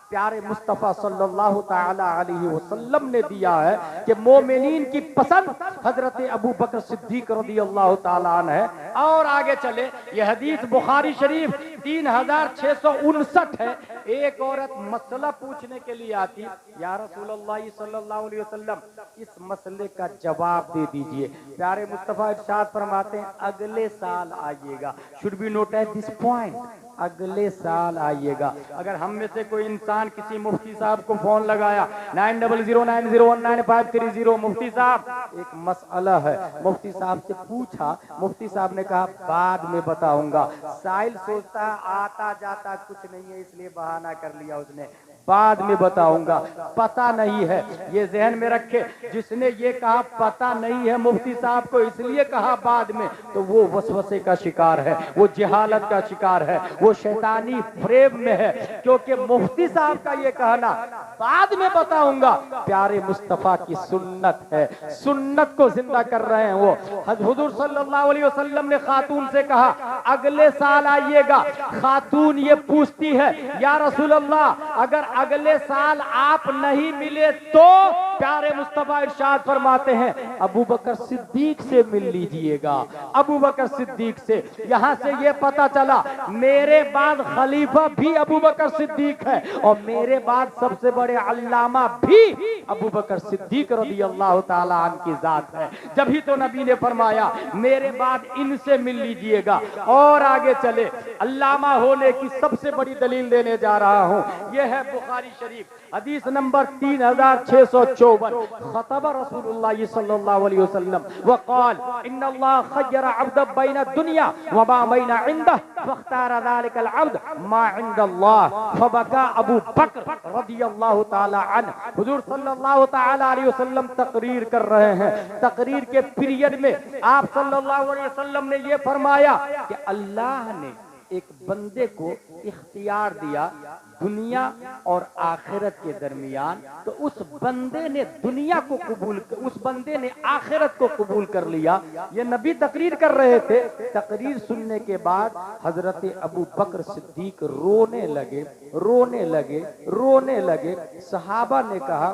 प्यारे मुस्तफा सल्लल्लाहु ताला अलैहि वसल्लम ने दिया है कि मोमिनीन की पसंद हजरत अबू बकर सिद्दीक रज़ियल्लाहु ताला अन्हु है। और आगे चले, यह हदीस बुखारी शरीफ 3659 है। एक औरत मसला पूछने के लिए आती, या रसूलल्लाह सल्लल्लाहु अलैहि वसल्लम इस मसले का जवाब दे दीजिए। प्यारे मुस्तफा इरशाद फरमाते हैं, अगले साल आइएगा। Should be noted this point, अगले साल आइएगा। अगर हम में से कोई इंसान किसी मुफ्ती साहब को फोन लगाया 9009019530, मुफ्ती साहब एक मसला है, मुफ्ती साहब से पूछा, मुफ्ती साहब ने कहा बाद में बताऊंगा। साहिल सोचता है आता जाता कुछ नहीं है, इसलिए बहाना कर लिया उसने, बाद में बताऊंगा। पता नहीं है, ये जहन में रखे, जिसने ये कहा पता नहीं है मुफ्ती साहब को इसलिए कहा बाद में, तो वो वसवसे का शिकार है, वो जहालत का शिकार है, वो शैतानी फ्रेम में है। क्योंकि मुफ्ती साहब का ये कहना बाद में बताऊंगा प्यारे मुस्तफा की सुन्नत है, सुन्नत को जिंदा कर रहे हैं वो। हुजूर सल्लल्लाहु अलैहि वसल्लम ने खातून से कहा अगले साल आइएगा। खातून ये पूछती है, या रसूल अल्लाह अगर अगले साल आप नहीं मिले तो? प्यारे मुस्तफा इरशाद फरमाते हैं, अबू बकर सिद्दीक से मिल लीजिएगा, अबू बकर सिद्दीक से। यहां से ये पता चला मेरे बाद खलीफा भी अबू बकर सिद्दीक है, और मेरे बाद सबसे बड़े अल्लामा भी अबू बकर सिद्दीक रज़ियल्लाहु ताला अन्हु की जात है। जब ही तो नबी ने फरमाया मेरे बाद इनसे मिल लीजिएगा। और आगे चले, अल्लामा होने की सबसे बड़ी दलील देने जा रहा हूं, यह है बुखारी शरीफ हदीस नंबर 3654। खतब रसूलुल्लाह सल्लल्लाहु अलैहि वसल्लम वक़ाल इन्नल्लाह खय्यरा अब्द बैन दुनिया व मा बैन इंदह फख्तारा ज़ालिकल अब्द मा इंदल्लाह फबका अबू बकर रज़ियल्लाहु ताला अन्हु। हुजूर सल्लल्लाहु ताला अलैहि वसल्लम तकरीर कर रहे हैं। तकरीर के पीरियड में आप सल्लल्लाहु अलैहि वसल्लम ने ये फरमाया कि अल्लाह ने एक बंदे को इख्तियार दिया दुनिया और आखिरत के दरमियान, तो उस बंदे ने दुनिया को कबूल, उस बंदे ने आखिरत को कबूल कर लिया। ये नबी तकरीर कर रहे थे। तकरीर सुनने के बाद हजरत अबू बकर सिद्दीक रोने लगे, रोने लगे, रोने लगे। सहाबा ने कहा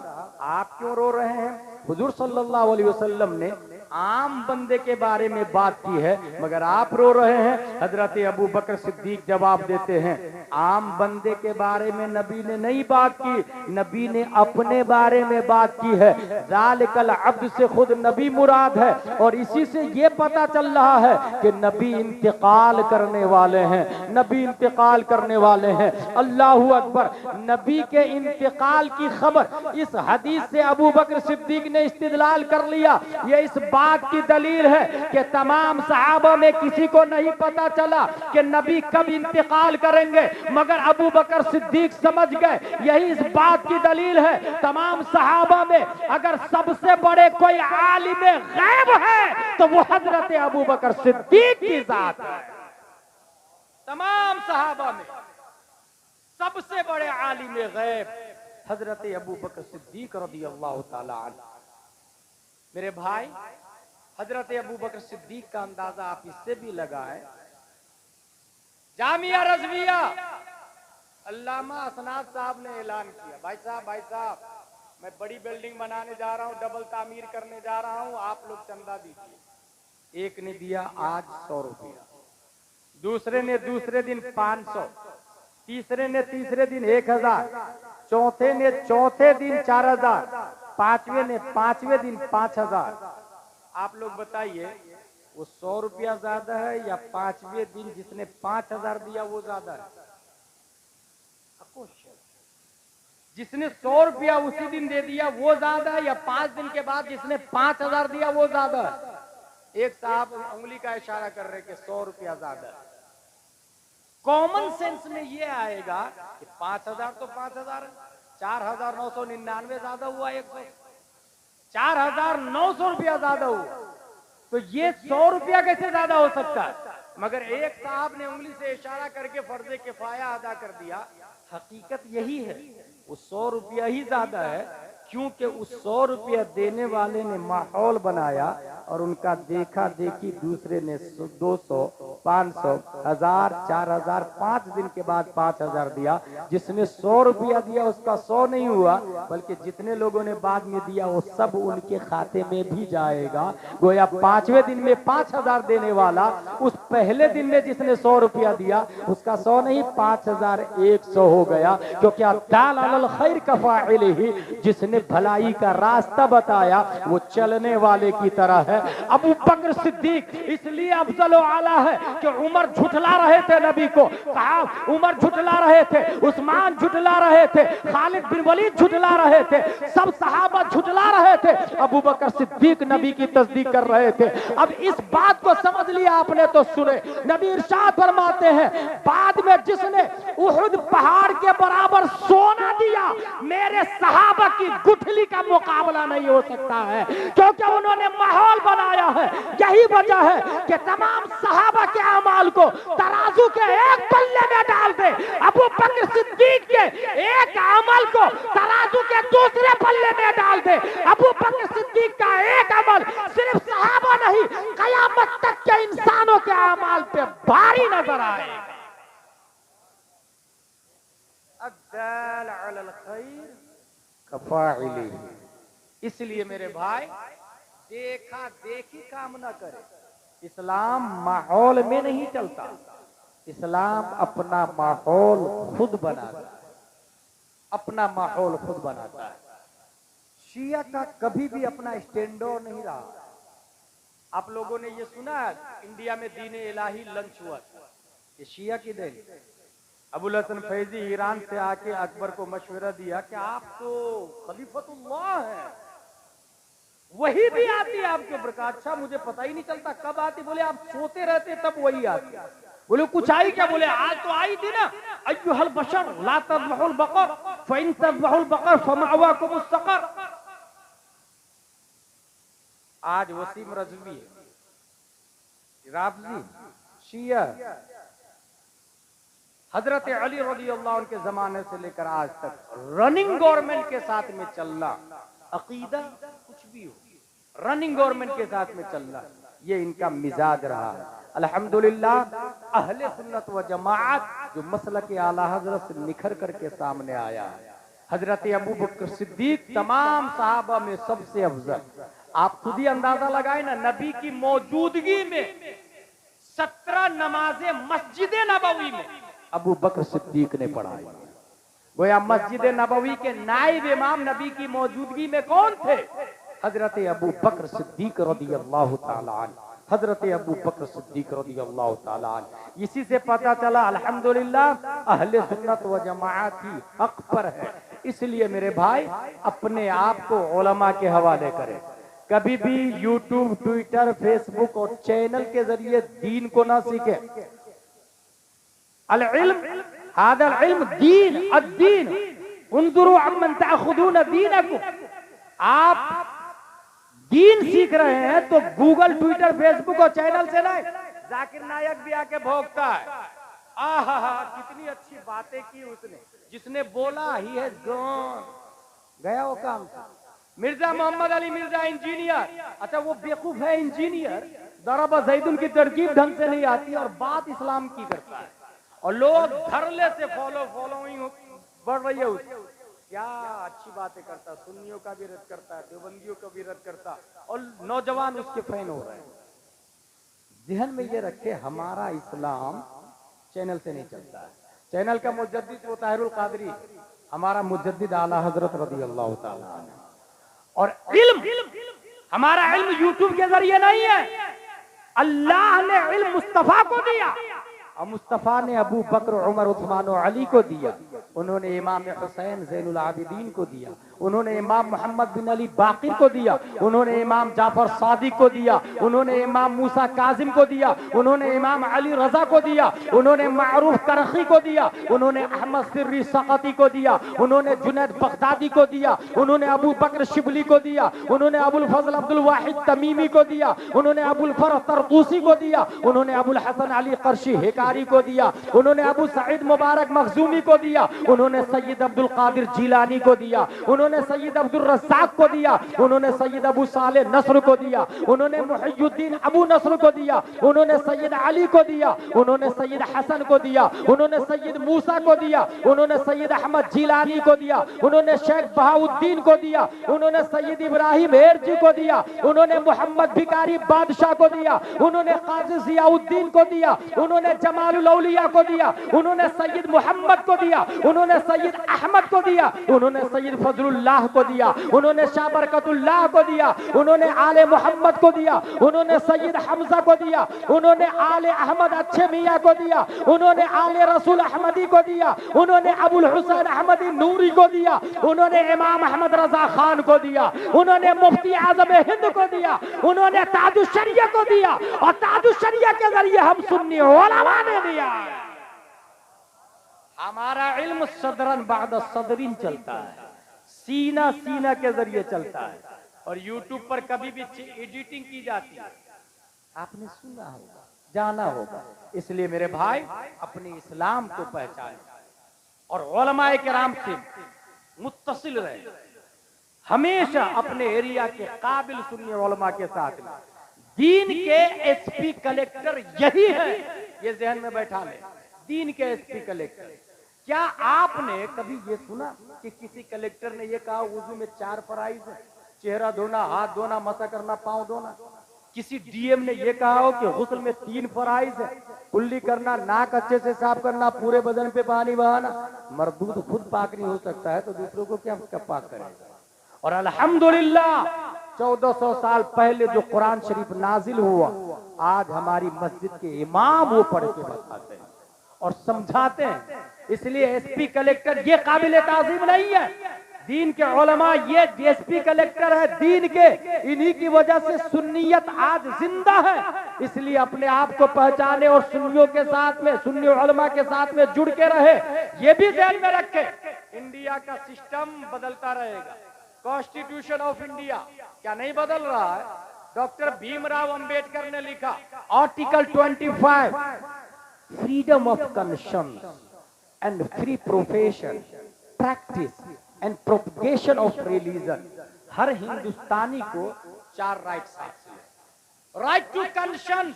आप क्यों रो रहे हैं? हुजूर सल्लल्लाहु अलैहि वसल्लम ने आम बंदे के बारे में बात की है, मगर आप रो रहे हैं। हजरत अबू बकर सिद्दीक जवाब देते हैं, आम बंदे के बारे में नबी ने नहीं बात की, नबी ने अपने बारे में बात की है। ज़ालिकल अब्द से खुद नबी मुराद है, और इसी से ये पता चल रहा है कि नबी इंतकाल करने वाले हैं, नबी इंतकाल करने वाले हैं। अल्लाहू अकबर। नबी के इंतकाल की खबर इस हदीस से अबू बकर सिद्दीक ने इस्तिदलाल कर लिया। ये इस बात की दलील है कि तमाम सहाबा में किसी को नहीं पता चला कि नबी कब इंतकाल करेंगे, मगर अबू बकर सिद्दीक समझ गए। यही इस बात की दलील है, तमाम सहाबा में अगर सबसे बड़े कोई आलिम गैब है तो वो हजरत अबू बकर सिद्दीक की जात है। तमाम सहाबा में सबसे बड़े आलिम गैब हजरत अबू बकर सिद्दीक रज़ियल्लाहु ताला अन्हु। मेरे भाई, हजरत अबू बकर सिद्दीक का अंदाजा आप इससे भी लगाएं, जामिया रज़विया अल्लामा असनाद साहब ने ऐलान किया, भाई साहब मैं बड़ी बिल्डिंग बनाने जा रहा हूं, डबल तामीर करने जा रहा हूं, आप लोग चंदा दीजिए। एक ने दिया आज 100 रुपया, दूसरे ने दूसरे दिन 500, तीसरे ने तीसरे दिन 1000, चौथे ने चौथे दिन 4000, पांचवें ने पांचवें दिन 5000। आप लोग बताइए वो 100 रुपया ज्यादा है या पांचवें दिन जिसने 5000 दिया वो ज्यादा है? जिसने 100 रुपया उसी दिन दे दिया वो ज्यादा है या 5 दिन के बाद जिसने 5000 दिया वो ज्यादा है? एक साहब उंगली का इशारा कर रहे कि 100 रुपया ज्यादा है। कॉमन सेंस में ये आएगा कि 5000 तो 5000 है, 4999 ज्यादा हुआ, 4900 रुपया ज्यादा हुआ, तो ये 100 रुपया कैसे ज्यादा हो सकता है? मगर एक साहब ने उंगली से इशारा करके फर्ज किफाया अदा कर दिया। हकीकत यही है, वो 100 रुपया ही ज्यादा है, क्योंकि उस 100 रुपया देने वाले ने माहौल बनाया और उनका देखा देखी दूसरे ने 200, 500, 1000, 4000, 5 दिन के बाद 5000 दिया। जिसने 100 रुपया दिया उसका 100 नहीं हुआ, बल्कि जितने लोगों ने बाद में दिया वो सब उनके खाते में भी जाएगा। गोया 5वें दिन में 5000 देने वाला उस पहले दिन में जिसने 100 रुपया दिया उसका 100 नहीं 5100 हो गया। क्योंकि दाल अलल खैर का फाइल ही, जिसने भलाई का रास्ता बताया वो चलने वाले की तरह है। अबू बकर सिद्दीक इसलिए अफजल आला है कि उमर झुठला रहे थे नबी को, कहा उमर झुठला रहे थे, उस्मान झुठला रहे थे, खालिद बिन वलीद झुठला रहे थे, सब सहाबा झुठला रहे थे, अबू बकर सिद्दीक नबी की तस्दीक कर रहे थे। अब इस बात को समझ लिया आपने तो सुने, नबी इरशाद फरमाते हैं बाद में जिसने उहुद पहाड़ के बराबर सोना दिया मेरे सहाबा की गुठली का मुकाबला नहीं हो सकता है, क्योंकि उन्होंने माहौल बनाया है। यही वजह है कि तमाम सहाबा के अमाल को तराजू के एक पल्ले में डाल दे, अबू बकर सिद्दीक के एक अमल को तराजू के दूसरे पल्ले में डाल दे। अबू बकर सिद्दीक का एक अमल सिर्फ सहाबा नहीं कयामत तक के इंसानों के अमाल पे भारी नजर आएगा। अद्दाल अलल खैर कफाइली। इसलिए मेरे भाई देखा देखी काम ना करे। इस्लाम माहौल में नहीं चलता, इस्लाम अपना माहौल खुद बनाता है, अपना माहौल खुद बनाता है। शिया का कभी भी अपना स्टैंडर्ड नहीं रहा। आप लोगों ने ये सुना है इंडिया में दीन इलाही लंच हुआ, ये शिया की देन। अबुल हसन फैजी ईरान से आके अकबर को मशवरा दिया कि आप तो खलीफतुल्लाह हैं, वही भी आती है आपके ऊपर। का अच्छा मुझे पता ही नहीं चलता कब आती। बोले आप सोते रहते तब वही आती। बोले कुछ आई क्या? बोले आज तो आई थी ना, अय्युहल बशर ला तज़बहुल बकर फइन तज़बहुल बकर फमअवाकुमुस सकर। आज वसीम रजवी राफजी शिया हजरत अली रज़ियल्लाहु अन्हु के जमाने से लेकर आज तक रनिंग गवर्नमेंट के साथ में चलना, अकीदा कुछ भी हो रनिंग गवर्नमेंट के साथ में चलना, ये इनका मिजाज रहा। अल्हम्दुलिल्लाह अहले सुन्नत व जमाअत जो मसलक आला हजरत से निखर करके सामने आया। हजरत अबू बकर सिद्दीक तमाम सहाबा में सबसे अफजल। आप खुद ही अंदाजा लगाए ना, नबी की मौजूदगी में 17 नमाजें मस्जिद नबवी में अबू बकर सिद्दीक ने पढ़ाई। गोया मस्जिद नबवी के नाइब इमाम नबी की मौजूदगी में कौन थे? हजरत अबू बकर सिद्दीक रज़ियल्लाहु ताला अन्हु। हजरत अबू बकर सिद्दीक रज़ियल्लाहु ताला अन्हु। इसी से पता चला अल्हम्दुलिल्लाह अहले सुन्नत व जमाअत ही हक पर है। इसलिए मेरे भाई अपने आप को उलमा के हवाले करें। कभी भी यूट्यूब, ट्विटर, फेसबुक और चैनल के जरिए दीन को ना सीखे। अल इल्म हादल इल्म दीन अद्दीन उन्जुरू अम्मन ताखुदून दीनकुम। आप दीन सीख रहे हैं तो गूगल, ट्विटर, फेसबुक और चैनल से नहीं। जाकिर नायक भी आके भोगता है, आहा कितनी अच्छी बातें की उसने, जिसने बोला ही है गॉन, गया वो काम से। मिर्जा मोहम्मद अली मिर्जा इंजीनियर, अच्छा वो बेवकूफ है इंजीनियर, दरबा जैदुन की तरकीब ढंग से नहीं आती और बात इस्लाम की करता है, और लोग धरले से फॉलोइंग बढ़ रही है उसकी। क्या अच्छी बातें करता, सुन्नियों का भी रद्द करता है, देवबंदियों का भी रद्द करता, और नौजवान उसके फैन हो रहे हैं। ज़हन में ये रखे हमारा इस्लाम चैनल से नहीं चलता है। चैनल का मुजद्दिद वो ताहिरुल कादरी, हमारा मुजद्दिद आला हजरत रज़ी अल्लाह ताला अन्हु। और इल्म, हमारा इल्म यूट्यूब के जरिए नहीं है, अल्लाह ने इल्म मुस्तफा को दिया और मुस्तफा ने अबू बकर, उमर, उस्मान और अली को दिया। उन्होंने इमाम हुसैन ज़ैनुल आबिदीन को दिया, उन्होंने इमाम मोहम्मद बिन अली बाकिर को दिया, उन्होंने इमाम जाफर सादिक को दिया, उन्होंने इमाम मूसा काजिम को दिया, उन्होंने इमाम अली रजा को दिया, उन्होंने मारूफ करखी को दिया, उन्होंने अहमद सिर्री सक़ती को दिया, उन्होंने जुनैद बगदादी को दिया, उन्होंने अबू बकर शिबली को दिया, उन्होंने अबुल फजल अब्दुल वाहिद तमीमी को दिया, उन्होंने अबुल फरह तरतूसी को दिया, उन्होंने अबुल हसन अली कर्शी हिकारी को दिया, उन्होंने अबू सईद मुबारक मखजूमी को दिया, उन्होंने सैयद अब्दुल कादिर जिलानी को दिया, उन्होंने सैयद अब्दुल रज़्ज़ाक को दिया, उन्होंने सैयद अबू साले नस्र को दिया, उन्होंने मुहियुद्दीन अबू नस्र को दिया, उन्होंने सैयद अली को दिया, उन्होंने सैयद हसन को दिया, उन्होंने सैयद मूसा को दिया, उन्होंने सैयद अहमद जिलानी को दिया, उन्होंने शेख बहाउद्दीन को दिया, उन्होंने सैयद इब्राहिम हेरजी को दिया, उन्होंने मोहम्मद भिकारी बादशाह को दिया, उन्होंने काजी जियाउद्दीन को दिया, उन्होंने जमालुल औलिया को दिया, उन्होंने सैयद मोहम्मद को दिया, उन्होंने सैयद अहमद को दिया, उन्होंने सैयद फजलुल्लाह को दिया, उन्होंने शाह बरकतुल्लाह को दिया, उन्होंने आले मोहम्मद को दिया, उन्होंने सैयद हमजा को दिया, उन्होंने आले अहमद अच्छे मियाँ को दिया, उन्होंने आले रसूल अहमदी को दिया, उन्होंने अबुल हुसैन अहमदी नूरी को दिया, उन्होंने इमाम अहमद रजा खान को दिया, उन्होंने मुफ्ती आजम हिंद को दिया, उन्होंने ताजुश शरिया को दिया और ताजुश शरिया के जरिए हम सुन्नी उलमा ने दिया। हमारा इल्म सदरन बाद सदरिन चलता है, सीना सीना के जरिए चलता है और यूट्यूब पर कभी भी एडिटिंग की जाती है, आपने सुना होगा, जाना होगा। इसलिए मेरे भाई अपने इस्लाम को पहचाने और उलमाए किराम से मुत्तसिल रहे, हमेशा अपने एरिया के काबिल सुन्नी उलमा के साथ में। दीन के एसपी कलेक्टर यही है, ये जहन में बैठा ले, दीन के एसपी कलेक्टर। क्या आपने कभी ये सुना कि किसी कलेक्टर ने ये कहा वुजू में 4 फराइज है, चेहरा धोना, हाथ धोना, मसा करना, पांव धोना? किसी डीएम ने ये कहा हो कि गुस्ल में 3 फराइज है, कुल्ली करना, नाक अच्छे से साफ करना, पूरे बदन पे पानी बहाना? मर्दूद खुद पाक नहीं हो सकता है तो दूसरों को क्या पाक करेगा? और अल्हम्दुलिल्लाह 1400 साल पहले जो कुरान शरीफ नाजिल हुआ, आज हमारी मस्जिद के इमाम वो पढ़ के बताते हैं और समझाते हैं। इसलिए एसपी कलेक्टर ये काबिल ताज़ीम नहीं है, दीन के उलमा ये एसपी कलेक्टर है दीन के, इन्हीं की वजह से सुन्नियत आज जिंदा है। इसलिए अपने आप को पहचाने और सुन्नियों के साथ में, सुन्नी उलमा के साथ में जुड़ के रहे, ये भी ध्यान में रखे। इंडिया का सिस्टम बदलता रहेगा, कॉन्स्टिट्यूशन ऑफ इंडिया क्या नहीं बदल रहा है? डॉक्टर भीमराव अंबेडकर ने लिखा article 25, freedom of conscience and free profession, practice and propagation of religion. हर हिंदुस्तानी को 4 राइट्स हासिल है। राइट टू कॉन्शियंस,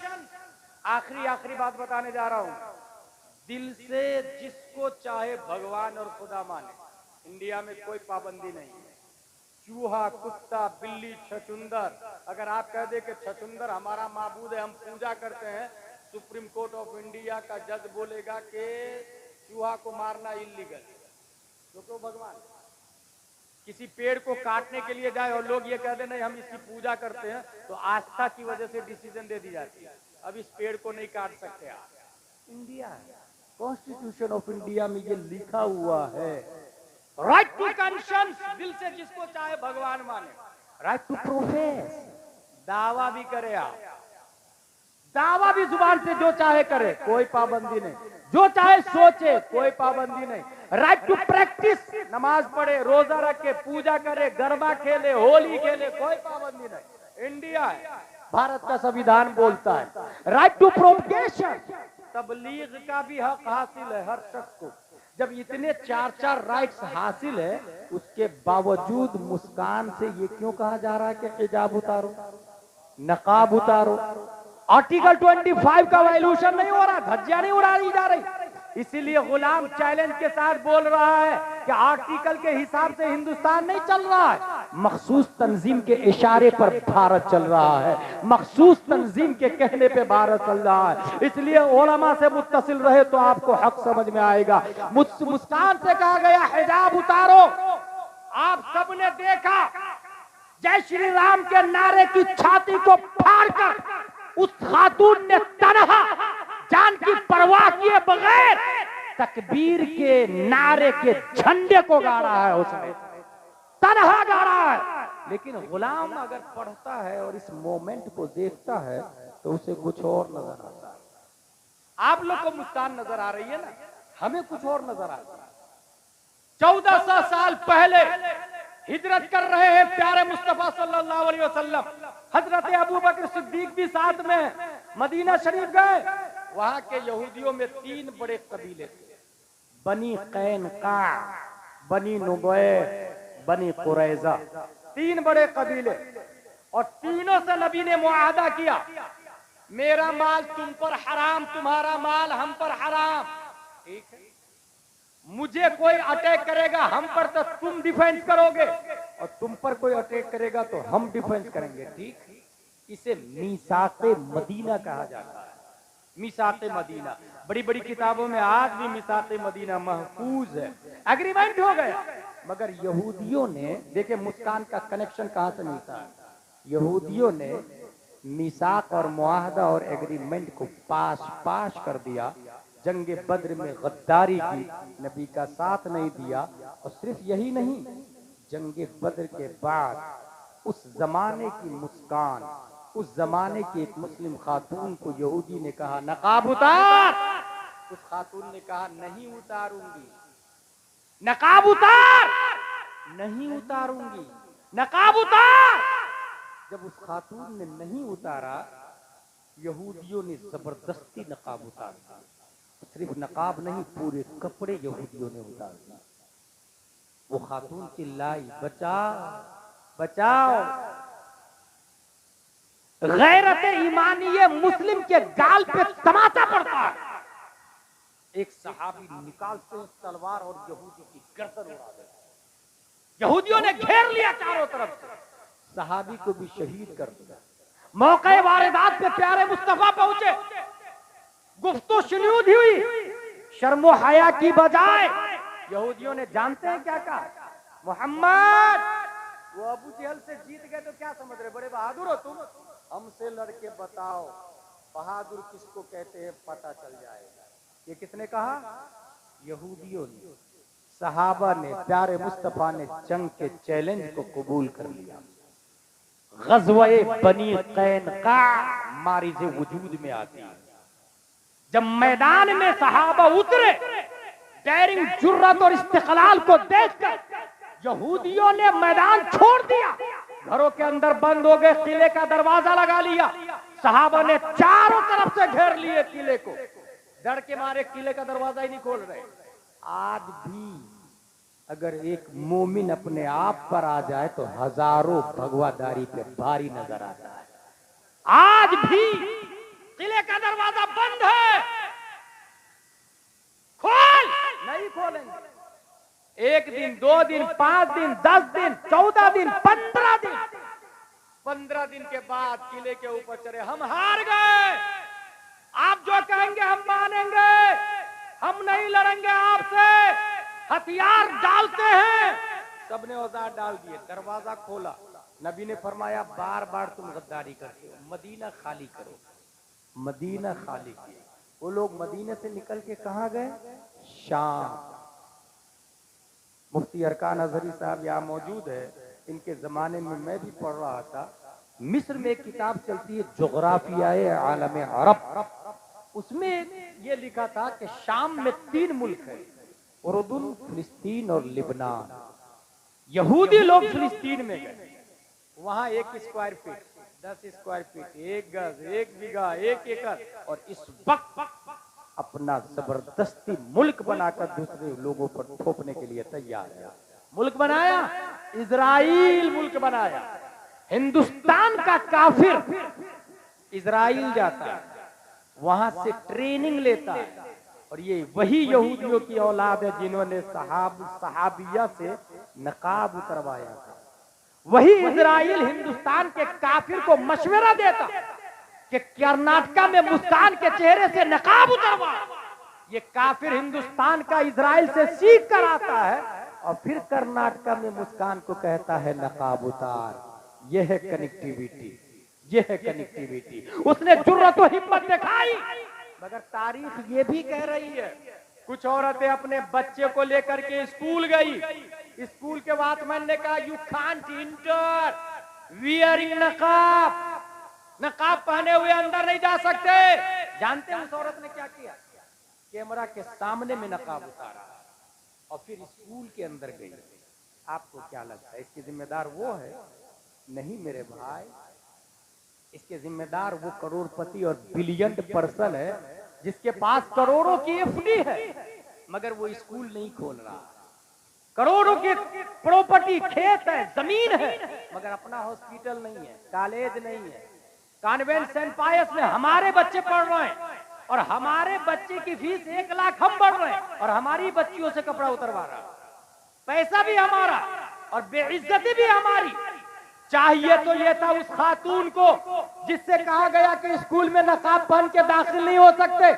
आखिरी बात बताने जा रहा हूं, दिल से जिसको चाहे भगवान और खुदा माने, इंडिया में कोई पाबंदी नहीं है। चूहा, कुत्ता, बिल्ली, छछुंदर, अगर आप कह दे कि छछुंदर हमारा माबूद है, हम पूजा करते हैं, सुप्रीम कोर्ट ऑफ इंडिया का जज बोलेगा कि चूहा को मारना इलीगल, तो भगवान। किसी पेड़ को काटने के लिए जाए और लोग ये कह दे नहीं हम इसकी पूजा करते हैं, तो आस्था की वजह से डिसीजन दे दी जाती है, अब इस पेड़ को नहीं काट सकते आप। इंडिया है, कॉन्स्टिट्यूशन ऑफ इंडिया में ये लिखा हुआ है, राइट टू कॉन्शियंस, दिल से जिसको चाहे भगवान माने। राइट टू प्रोफेस, दावा भी करे आप, दावा भी जुबान से जो चाहे करे, कोई पाबंदी नहीं, जो चाहे सोचे, कोई पाबंदी नहीं। राइट टू प्रैक्टिस, नमाज पढ़े, रोजा रखे, पूजा करे, गरबा खेले, होली खेले, कोई पाबंदी नहीं। इंडिया है, भारत का संविधान बोलता है। राइट टू प्रोपगेशन, तबलीग का भी हक हासिल है हर शख्स को। जब इतने 4 राइट्स हासिल है, उसके बावजूद मुस्कान से ये क्यों कहा जा रहा है कि हिजाब उतारो, नकाब उतारो? आर्टिकल 25 का वायलेशन नहीं हो रहा, धज्जियां नहीं उड़ाई जा रही। इसीलिए गुलाम चैलेंज के साथ बोल रहा है कि आर्टिकल के हिसाब से हिंदुस्तान नहीं चल रहा है, मखसूस तंजीम के इशारे पर भारत चल रहा है, मखसूस तंजीम के कहने पे भारत चल रहा है। इसलिए उलमा से मुत्तसिल रहे तो आपको हक समझ में आएगा। मुस्कान से कहा गया हिजाब उतारो, आप सबने देखा जय श्री राम के नारे की छाती को फाड़कर उस खातून ने तनहा जान की परवाह किए बगैर तकबीर के नारे के झंडे को गाड़ा है, उसने तनहा गाड़ा है। लेकिन गुलाम अगर पढ़ता है और इस मोमेंट को देखता है तो उसे कुछ और नजर आता है। आप लोग को मुस्कान नजर आ रही है ना, हमें कुछ और नजर आता है। 1400 साल पहले हिजरत कर रहे हैं प्यारे मुस्तफा सल्लल्लाहु अलैहि वसल्लम। हजरत अबू बकर सिद्दीक भी साथ में मदीना शरीफ गए। वहां के यहूदियों में 3 बड़े कबीले थे, बनी कैनका, बनी नुबैर, बनी कुरैजा, 3 बड़े कबीले। और तीनों से नबी ने मुआहदा किया, मेरा माल तुम पर हराम, तुम्हारा माल हम पर हराम, ठीक है। मुझे कोई अटैक करेगा हम पर तो तुम डिफेंस करोगे, और तुम पर कोई अटैक करेगा तो हम डिफेंस करेंगे, ठीक। इसे मीसाक़े मदीना कहा जाता है। मीसाक़े मदीना, बड़ी बड़ी किताबों में आज भी मीसाक़े मदीना महफूज है, एग्रीमेंट हो गया। मगर यहूदियों ने, देखे मुस्कान का कनेक्शन कहां से मिलता है, यहूदियों ने मीसाक और मुआहदा और एग्रीमेंट को पास कर दिया। जंगे बद्र में गद्दारी की, नबी का साथ नहीं दिया। और सिर्फ यही नहीं, जंगे बद्र के बाद उस जमाने की मुस्कान, उस जमाने की एक मुस्लिम खातून को यहूदी ने कहा नकाब उतार। उस खातून ने कहा नहीं उतारूंगी, नकाब उतार, नहीं उतारूंगी, नकाब उतार। जब उस खातून ने नहीं उतारा, यहूदियों ने जबरदस्ती नकाब उतार दिया। सिर्फ नकाब नहीं, पूरे कपड़े यहूदियों ने उतार दिए। वो खातून चिल्लाई बचाओ बचाओ। गैरत ईमानिये मुस्लिम के गाल पे तमाचा पड़ता है। एक सहाबी निकालते हैं तलवार और यहूदी की गर्दन उड़ा देते हैं। यहूदियों ने घेर लिया चारों तरफ से, सहाबी को भी शहीद कर दिया। मौके वारदात पे प्यारे मुस्तफा पहुंचे, गुफ्तगू शुरू हुई, शर्मो हया की बजाय यहूदियों ने जानते हैं क्या कहा, मोहम्मद, वो अबू जहल से जीत गए तो क्या समझ रहे, बड़े बहादुर हो तुम, हमसे लड़के बताओ बहादुर किसको कहते हैं, पता चल जाएगा। ये किसने कहा, यहूदियों ने। सहाबा ने, प्यारे मुस्तफा ने जंग के चैलेंज को कबूल कर लिया। ग़ज़वा-ए बनी कैनका मारिज़े वजूद में आती है। जब मैदान में सहाबा उतरे, डेयरिंग, जुर्रत और इस्तिक़लाल को देखकर यहूदियों ने मैदान छोड़ दिया, घरों के अंदर बंद हो गए, किले का दरवाजा लगा लिया। सहाबा ने चारों तरफ से घेर लिए किले को, डर के मारे किले का दरवाजा ही नहीं खोल रहे। आज भी अगर एक मोमिन अपने आप पर आ जाए तो हजारों भगवादारी पे भारी नजर आता है। आज भी किले का दरवाजा बंद है, खोल नहीं खोलेंगे। 1 दिन, 2 दिन, 5 दिन, 10 दिन, 14 दिन, 15 दिन, 15 दिन के बाद किले के ऊपर चढ़े, हम हार गए, आप जो कहेंगे हम मानेंगे, हम नहीं लड़ेंगे आपसे, हथियार डालते हैं। सबने औजार डाल दिए, दरवाजा खोला। नबी ने फरमाया बार बार तुम गद्दारी करते हो, मदीना खाली करो। मदीना खाली किया। वो लोग मदीने से निकल के कहां गए, शाम। मुफ्ती अरकान अजहरी साहब यहाँ मौजूद है, इनके जमाने में मैं भी पढ़ रहा था। मिस्र में एक किताब चलती है जोग्राफियाए आलम अरब, उसमें ये लिखा था कि शाम में 3 मुल्क है, उर्दुन, फिलिस्तीन और लिबनान। यहूदी लोग फिलिस्तीन में गए, वहां 1 स्क्वायर फीट, 10 स्क्वायर फीट, 1 गज, 1 बीघा, 1 एकड़, और इस वक्त अपना जबरदस्ती मुल्क बनाकर दूसरे लोगों पर थोपने के लिए तैयार है। मुल्क बनाया, इजराइल मुल्क बनाया। हिंदुस्तान का काफिर इजराइल जाता है, वहां से ट्रेनिंग लेता है, और ये वही यहूदियों की औलाद है जिन्होंने सहाबिया से नकाब उतरवाया था। वही इजराइल हिंदुस्तान के काफिर को मशवरा देता कि कर्नाटका में मुस्कान के चेहरे से नकाब उतरवा। ये काफिर हिंदुस्तान का इजराइल से सीख कर आता है और फिर कर्नाटका में मुस्कान को कहता है नकाब उतार। यह है कनेक्टिविटी, यह है कनेक्टिविटी। उसने जुर्रत और हिम्मत दिखाई, मगर तारीख ये भी कह रही है कुछ औरतें अपने बच्चे को लेकर के स्कूल गई। स्कूल के वॉचमैन ने कहा यू कांट इंटर वियरिंग नकाब, नकाब पहने हुए अंदर नहीं जा सकते। जानते हैं उस औरत ने क्या किया? कैमरा के सामने में नकाब उतारा और फिर स्कूल के अंदर गई। आपको क्या लगता है इसकी जिम्मेदार वो है? नहीं मेरे भाई, इसके जिम्मेदार वो करोड़पति और बिलियन पर्सन है जिसके पास करोड़ों की एफडी है मगर वो स्कूल नहीं खोल रहा। करोड़ों की प्रॉपर्टी, खेत है, जमीन है, मगर अपना हॉस्पिटल नहीं है, कॉलेज नहीं है। कॉन्वेंट सेंट पायस में हमारे बच्चे पढ़ रहे हैं और हमारे बच्चे की फीस 1 लाख हम भर रहे हैं और हमारी बच्चियों से कपड़ा उतरवा रहा। पैसा भी हमारा और बेइज्जती भी हमारी। चाहिए तो ये था उस खातून को जिससे कहा गया कि स्कूल में नकाब पहन के दाखिल नहीं हो सकते,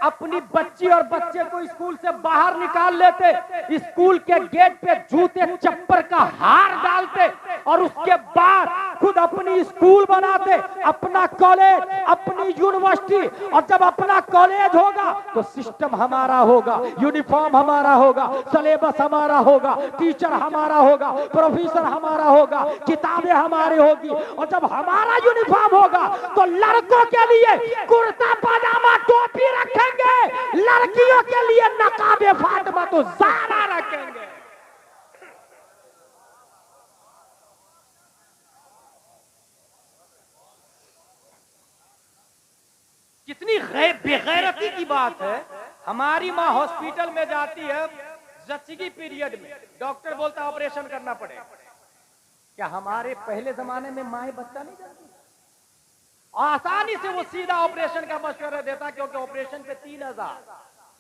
अपनी बच्ची और बच्चे को स्कूल से बाहर निकाल लेते, स्कूल के गेट पे जूते चप्पल का हार डालते और उसके बाद खुद अपनी स्कूल बनाते, अपना कॉलेज, अपनी यूनिवर्सिटी। और जब अपना कॉलेज होगा तो सिस्टम हमारा होगा, यूनिफॉर्म हमारा होगा, सिलेबस हमारा होगा, टीचर हमारा होगा, प्रोफेसर हमारा होगा, किताबें हमारी होगी। और जब हमारा यूनिफॉर्म होगा तो लड़कों के लिए कुर्ता पजामा टोपी रखेंगे, लड़कियों के लिए नकाबे फातिमा तो ज़ारा रखेंगे। कितनी बेगैरती की बात है। हमारी माँ हॉस्पिटल में जाती है जच्ची पीरियड में, डॉक्टर बोलता ऑपरेशन करना पड़ेगा। क्या हमारे पहले जमाने में माए बच्चा नहीं जाती? आसानी से वो सीधा ऑपरेशन का मशवरा देता, क्योंकि ऑपरेशन पे 3000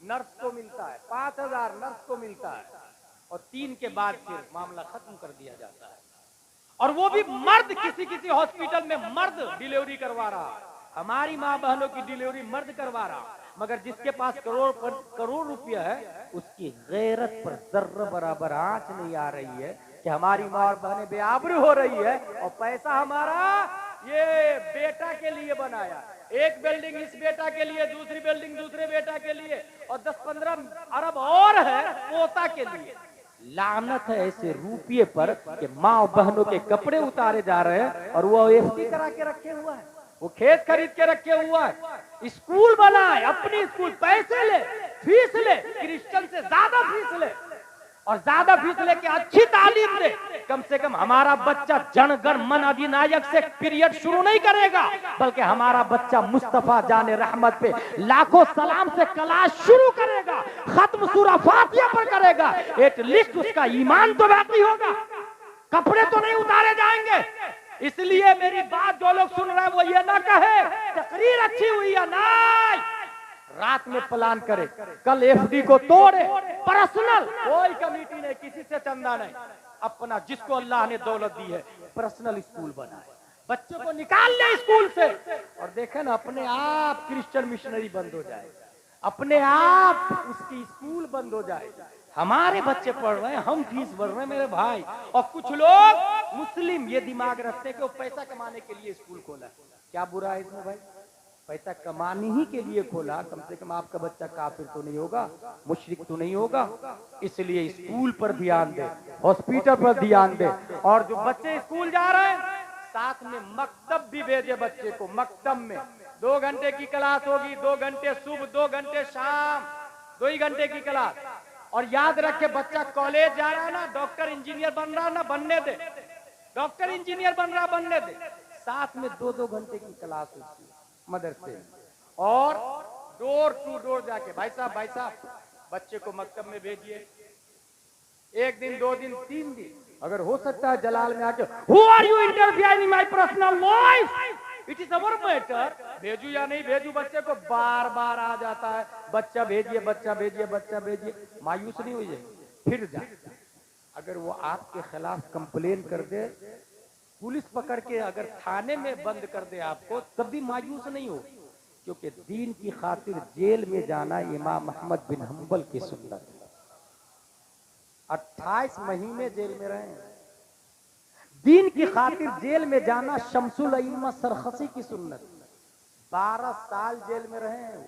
नर्स को मिलता है, 5000 नर्स को मिलता है और 3 के बाद फिर मामला खत्म कर दिया जाता है। और वो भी मर्द, किसी किसी हॉस्पिटल में मर्द डिलीवरी करवा रहा। हमारी माँ बहनों की डिलीवरी मर्द करवा रहा, मगर जिसके पास करोड़ रुपया है उसकी गैरत पर जर्रा बराबर आंच नहीं आ रही है कि हमारी माँ और बहनें बेआबरू हो रही है और पैसा हमारा ये बेटा के लिए बनाया। एक बिल्डिंग इस बेटा के लिए, दूसरी बिल्डिंग दूसरे बेटा के लिए और 10-15 अरब और है पोता के लिए। लानत है ऐसे रुपये पर कि माँ और बहनों के कपड़े उतारे जा रहे हैं और वो एफडी करा के रखे हुआ है, वो खेत खरीद के रखे हुआ है। स्कूल बनाए, अपनी स्कूल, पैसे ले, फीस ले, क्रिश्चियन से ज्यादा फीस ले और ज्यादा फीस लेके अच्छी तालीम दे। कम से कम हमारा बच्चा जन गण मन अधिनायक से पीरियड शुरू नहीं करेगा, बल्कि हमारा बच्चा मुस्तफा जाने रहमत पे लाखों सलाम से क्लास शुरू करेगा, खत्म सूरा फातिहा पर करेगा। एटलीस्ट उसका ईमान तो बाकी होगा, कपड़े तो नहीं उतारे जाएंगे। इसलिए मेरी बात जो लोग सुन रहे हैं वो ये ना कहे तकरीर अच्छी हुई है, नहीं, रात में प्लान करे, कल एफडी को तोड़े, पर्सनल, कोई कमेटी नहीं, किसी से चंदा नहीं, अपना जिसको अल्लाह ने दौलत दी है पर्सनल स्कूल बनाए, बच्चों को निकाल ले स्कूल से और देखे ना अपने आप क्रिश्चियन मिशनरी बंद हो जाए, अपने आप उसकी स्कूल बंद हो जाए। हमारे बच्चे पढ़ रहे हैं, हम फीस भर रहे हैं मेरे भाई। और कुछ लोग मुस्लिम ये दिमाग रखते हैं कि वो पैसा कमाने के लिए स्कूल खोला। क्या बुरा है इसमें भाई? पैसा कमाने ही के लिए खोला, कम से कम आपका बच्चा काफिर तो नहीं होगा, मुशरिक तो नहीं होगा। इसलिए स्कूल पर ध्यान दे, हॉस्पिटल पर ध्यान दे। और जो बच्चे स्कूल जा रहे हैं साथ में मकतब भी भेजे बच्चे को। मकतब में 2 घंटे की क्लास होगी, 2 घंटे सुबह, 2 घंटे शाम, 2 ही घंटे की क्लास। और याद रखे बच्चा कॉलेज जा रहा है ना, डॉक्टर इंजीनियर बन रहा ना, बनने दे, डॉक्टर इंजीनियर बन रहा बनने दे। साथ में 2-2 घंटे की क्लास होती है मदरसे, और डोर टू डोर जाके भाई साहब बच्चे को मकतब में भेजिए। 1 दिन, 2 दिन, 3 दिन, अगर हो सकता है जलाल में आके, who are you interfering in my personal life, it is our matter. भेजू या नहीं भेजू बच्चे को, बार बार आ जाता है बच्चा भेजिए, बच्चा भेजिए, बच्चा भेजिए। मायूस नहीं हो जाएगी, फिर जा। अगर वो आपके खिलाफ कंप्लेन कर दे, पुलिस पकड़ के अगर थाने में बंद कर दे आपको, तब भी मायूस नहीं हो, क्योंकि दीन की खातिर जेल में जाना इमाम अहमद बिन हंबल की सुन्नत है। 28 महीने जेल में रहे। दीन की खातिर जेल में जाना शमसुल अइम्मा सरखसी की सुन्नत। 12 साल जेल में रहे हैं।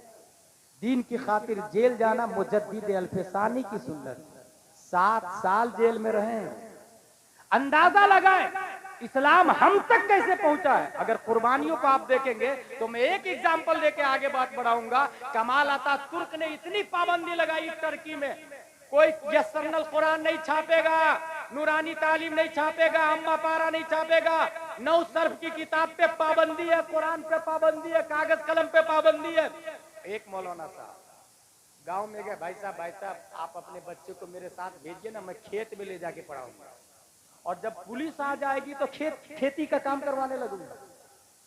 दीन की खातिर जेल जाना मुजद्दिद अल्फसानी की सुन्नत। 7 साल जेल में रहे हैं। अंदाजा लगाएं इस्लाम हम तक कैसे पहुंचा है। अगर कुर्बानियों को आप देखेंगे तो मैं एक एग्जाम्पल देके आगे बात बढ़ाऊंगा। कमाल अतातुर्क ने इतनी पाबंदी लगाई टर्की में, कोई यस्सरनल कुरान नहीं छापेगा, नूरानी तालीम नहीं छापेगा, अम्मा पारा नहीं छापेगा, नौ सर्फ की किताब पे पाबंदी है, कुरान पे पाबंदी है, कागज कलम पे पाबंदी है। एक मौलाना साहब गांव में गए, भाई साहब आप अपने बच्चे को मेरे साथ भेजिए ना, मैं खेत में ले जाके पढ़ाऊंगा, और जब पुलिस आ जाएगी तो खेती का काम करवाने लगूंगा।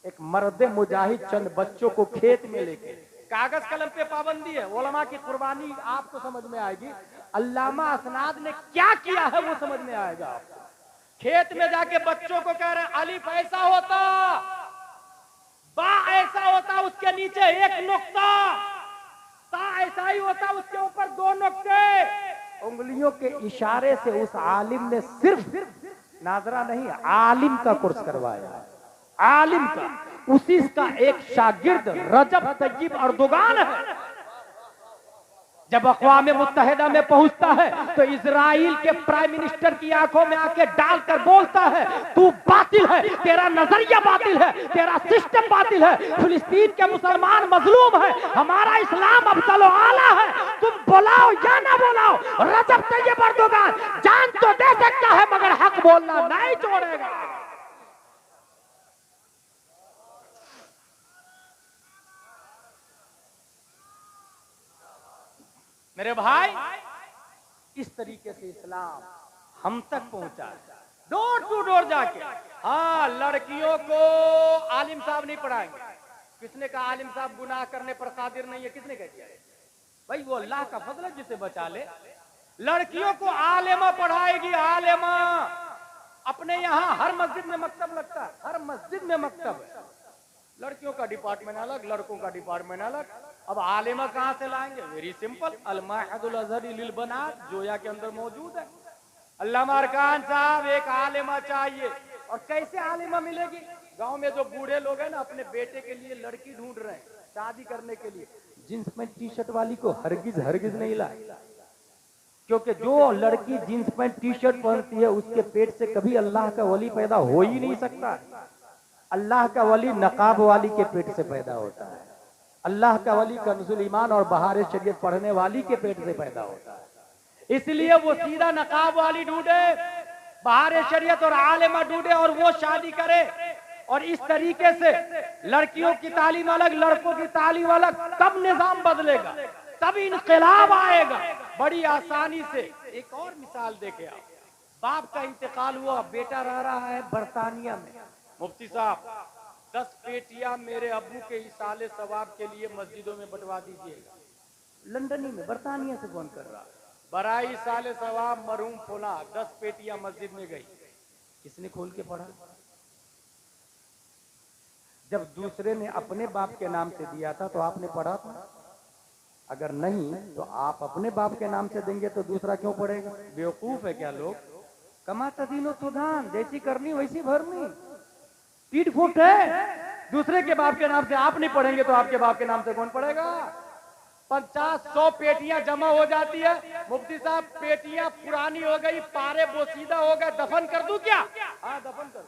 एक मर्द मुजाहिद चंद बच्चों को खेत में लेके, कागज कलम पे पाबंदी है। उलमा की कुर्बानी आपको समझ में आएगी, अल्लामा असनाद ने क्या किया है वो समझ में आएगा आपको। खेत में जाके बच्चों को कह रहे हैं अलिफ ऐसा होता, बा ऐसा होता, उसके नीचे एक नुक्ता, ता ऐसा ही होता, उसके ऊपर 2 नुक्ते। उंगलियों के इशारे से उस आलिम ने सिर्फ नाजरा नहीं, आलिम का कोर्स करवाया। आलिम का, उसी का एक शागिर्द रजब तय्यब अर्दोगान है। जब अक़वाम मुत्तहिदा में पहुंचता है तो इजराइल के प्राइम मिनिस्टर की आंखों में आके डालकर बोलता है तू बातिल है, तेरा नजरिया बातिल है, तेरा सिस्टम बातिल है, फिलिस्तीन के मुसलमान मजलूम है, हमारा इस्लाम अफजल व आला है, तुम बुलाओ या ना बुलाओ, रजब तय्यब अर्दोगान जान तो दे सकता है मगर हक बोलना नहीं छोड़ेगा। मेरे भाई, इस तरीके से इस्लाम हम तक पहुंचा, डोर टू डोर जाके। हाँ, लड़कियों को आलिम साहब नहीं पढ़ाएंगे। किसने कहा आलिम साहब गुनाह करने पर कादिर नहीं है? किसने कह दिया? भाई वो अल्लाह का फजल है जिसे बचा ले। लड़कियों को आलिमा पढ़ाएगी, आलिमा। अपने यहाँ हर मस्जिद में मकतब लगता है, हर मस्जिद में मकतब है। लड़कियों का डिपार्टमेंट अलग, लड़कों का डिपार्टमेंट अलग। अब आलिमा कहां से लाएंगे? वेरी सिंपल, अल-माहिदुल अज़हरी लिल बनात जोया के अंदर मौजूद है। अल्लामा अरकान साहब, एक आलिमा चाहिए। और कैसे आलिमा मिलेगी? गांव में जो बूढ़े लोग हैं ना, अपने बेटे के लिए लड़की ढूंढ रहे हैं शादी करने के लिए, जींस पैंट टी शर्ट वाली को हरगिज नहीं लाए, क्योंकि जो लड़की जींस पैंट टी शर्ट पहनती है उसके पेट से कभी अल्लाह का वली पैदा हो ही नहीं सकता। अल्लाह का वली नकाब वाली के पेट से पैदा होता है। अल्लाह का वली कंजुल ईमान और बहार शरीयत पढ़ने वाली के पेट से पैदा होता है। इसलिए वो सीधा नकाब वाली ढूंढे, बहार शरीयत और आलिमा ढूंढे और वो शादी करे। और इस तरीके से लड़कियों की तालीम अलग, लड़कों की तालीम अलग। तब निजाम बदलेगा, तब इनकलाब आएगा बड़ी आसानी से। एक और मिसाल देखे आप, बाप का इंतकाल हुआ, बेटा रह रहा है बरतानिया में। मुफ्ती साहब 10 पेटियां मेरे अब्बू के इसाले सवाब के लिए मस्जिदों में बंटवा दीजिएगा। लंदन ही में, बरतानिया से फोन कर रहा, बराई साले सवाब मरहूम फुला, 10 पेटियां मस्जिद में गई। किसने खोल के पढ़ा? जब दूसरे ने अपने बाप के नाम से दिया था तो आपने पढ़ा था? अगर नहीं तो आप अपने बाप के नाम से देंगे तो दूसरा क्यों पढ़ेगा? बेवकूफ है क्या लोग? कमाता दिनो सुधान, जैसी करनी वैसी भरनी। पीठ फूट है। दूसरे के बाप के नाम से आप नहीं पढ़ेंगे तो आपके बाप के नाम से कौन पढ़ेगा? 50-100 पेटियां जमा हो जाती है। मुफ्ती साहब पेटियां पुरानी हो गई, पारे बोसीदा हो गए, दफन कर दूं क्या? हाँ दफन कर।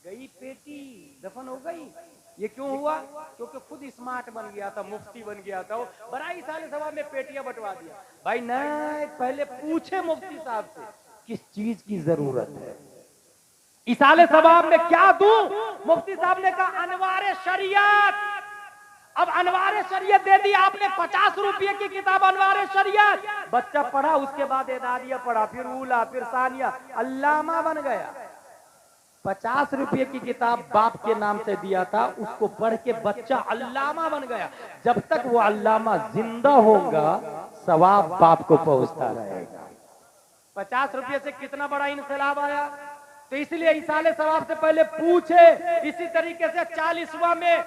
गई पेटी, दफन हो गई। ये क्यों हुआ? क्योंकि खुद स्मार्ट बन गया था, मुफ्ती बन गया था। बराई साले सवाब में पेटियां बंटवा दिया। भाई नहीं, पहले पूछे मुफ्ती साहब से किस चीज की जरूरत है, इसाले सवाब में क्या दूं? मुफ्ती साहब ने कहा अनवारे शरीयत। अब अनवारे शरीयत दे दी आपने, 50 रुपये की किताब अनवारे शरीयत। बच्चा पढ़ा, उसके बाद एदादिया पढ़ा, फिर ऊला, फिर सानिया, अल्लामा बन गया। 50 रुपये की किताब बाप के नाम से दिया था, उसको पढ़ के बच्चा अल्लामा बन गया। जब तक वो अल्लामा जिंदा होगा सवाब बाप को पहुंचता रहेगा। 50 रुपये से कितना बड़ा इनकलाब आया। तो इसलिए इसाले सवाब से पहले पूछे। इसी तरीके से 40वां में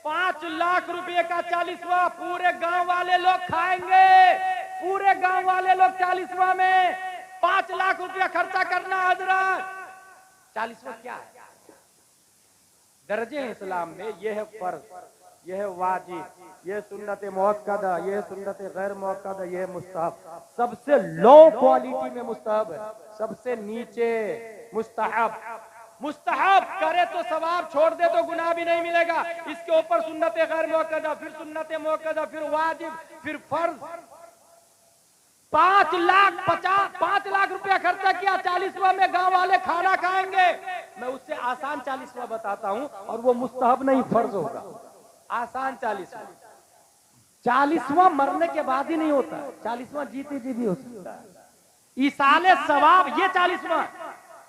5 लाख रुपए का 40वां पूरे गांव वाले लोग खाएंगे। पूरे गांव वाले लोग 40वां में 5 लाख रुपया खर्चा करना। हजरत 40वां क्या है? दर्जे हैं इस्लाम में। यह है फर्ज, यह है वाजिब, यह सुन्नत मुअक्कदा, यह सुन्नत गैर मुअक्कदा, यह मुस्तहब। सबसे लो क्वालिटी में मुस्तहब है, सबसे नीचे मुस्तहब। मुस्तहब करे तो सवाब, छोड़ दे तो गुनाह भी नहीं मिलेगा। इसके ऊपर सुन्नत गैर मुअक्कदा, फिर सुन्नत मुअक्कदा, फिर वाजिब, फिर फर्ज। 5 लाख रुपया खर्चा किया 40वां में, गांव वाले खाना खाएंगे। मैं उससे आसान 40वां बताता हूं, और वो मुस्तहब नहीं फर्ज होगा। आसान 40वां मरने के बाद ही नहीं होता, 40वां जीते जी भी हो सकता है। इसाले सवाब ये 40वां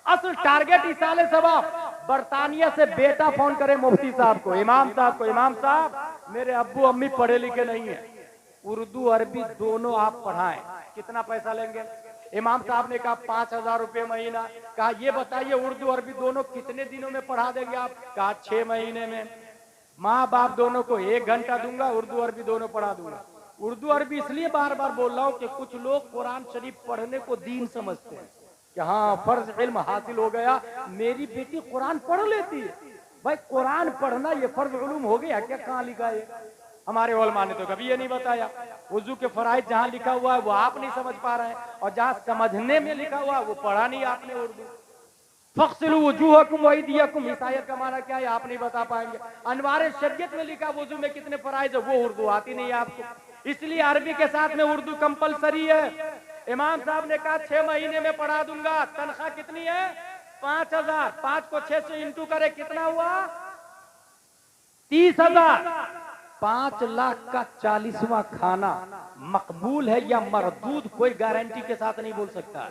असल टारगेट। इसाले सवाब। बरतानिया से बेटा फोन करे मुफ्ती साहब को, इमाम साहब को, इमाम साहब मेरे अब्बू अम्मी पढ़े लिखे नहीं है, उर्दू अरबी दोनों आप पढ़ाएं, कितना पैसा लेंगे? इमाम साहब ने कहा 5000 रुपये महीना। कहा ये बताइए उर्दू अरबी दोनों कितने दिनों में पढ़ा देंगे आप? कहा 6 महीने में। माँ बाप दोनों को 1 घंटा दूंगा, उर्दू अरबी दोनों पढ़ा दूंगा। उर्दू अरबी इसलिए बार बार बोल रहा हूँ कि कुछ लोग कुरान शरीफ पढ़ने को दीन समझते हैं कि हाँ फर्ज इल्म हासिल हो गया, मेरी बेटी कुरान पढ़ लेती है। भाई कुरान पढ़ना ये फर्ज उलूम हो गया क्या? कहाँ लिखा है? हमारे उलमा ने तो कभी ये नहीं बताया। वुजू के फराइज जहाँ लिखा हुआ है वो आप नहीं समझ पा रहे हैं, और जहाँ समझने में लिखा हुआ है वो पढ़ा नहीं आपने उर्दू। फक्सिलू वजूहकुम वअयदियकुम, इस आयत का माना क्या है आप नहीं बता पाएंगे। अनवार शरीयत में लिखा वुजू में कितने फराइज है वो उर्दू आती नहीं है आपको, इसलिए अरबी के साथ में उर्दू कंपलसरी है। इमाम साहब ने कहा 6 महीने में पढ़ा दूंगा। तनख्वाह कितनी है? 5000। 5 को 6 से इंटू करे कितना हुआ? 30,000। 5 लाख का 40वां खाना मकबूल है या मरदूद कोई गारंटी के साथ नहीं बोल सकता।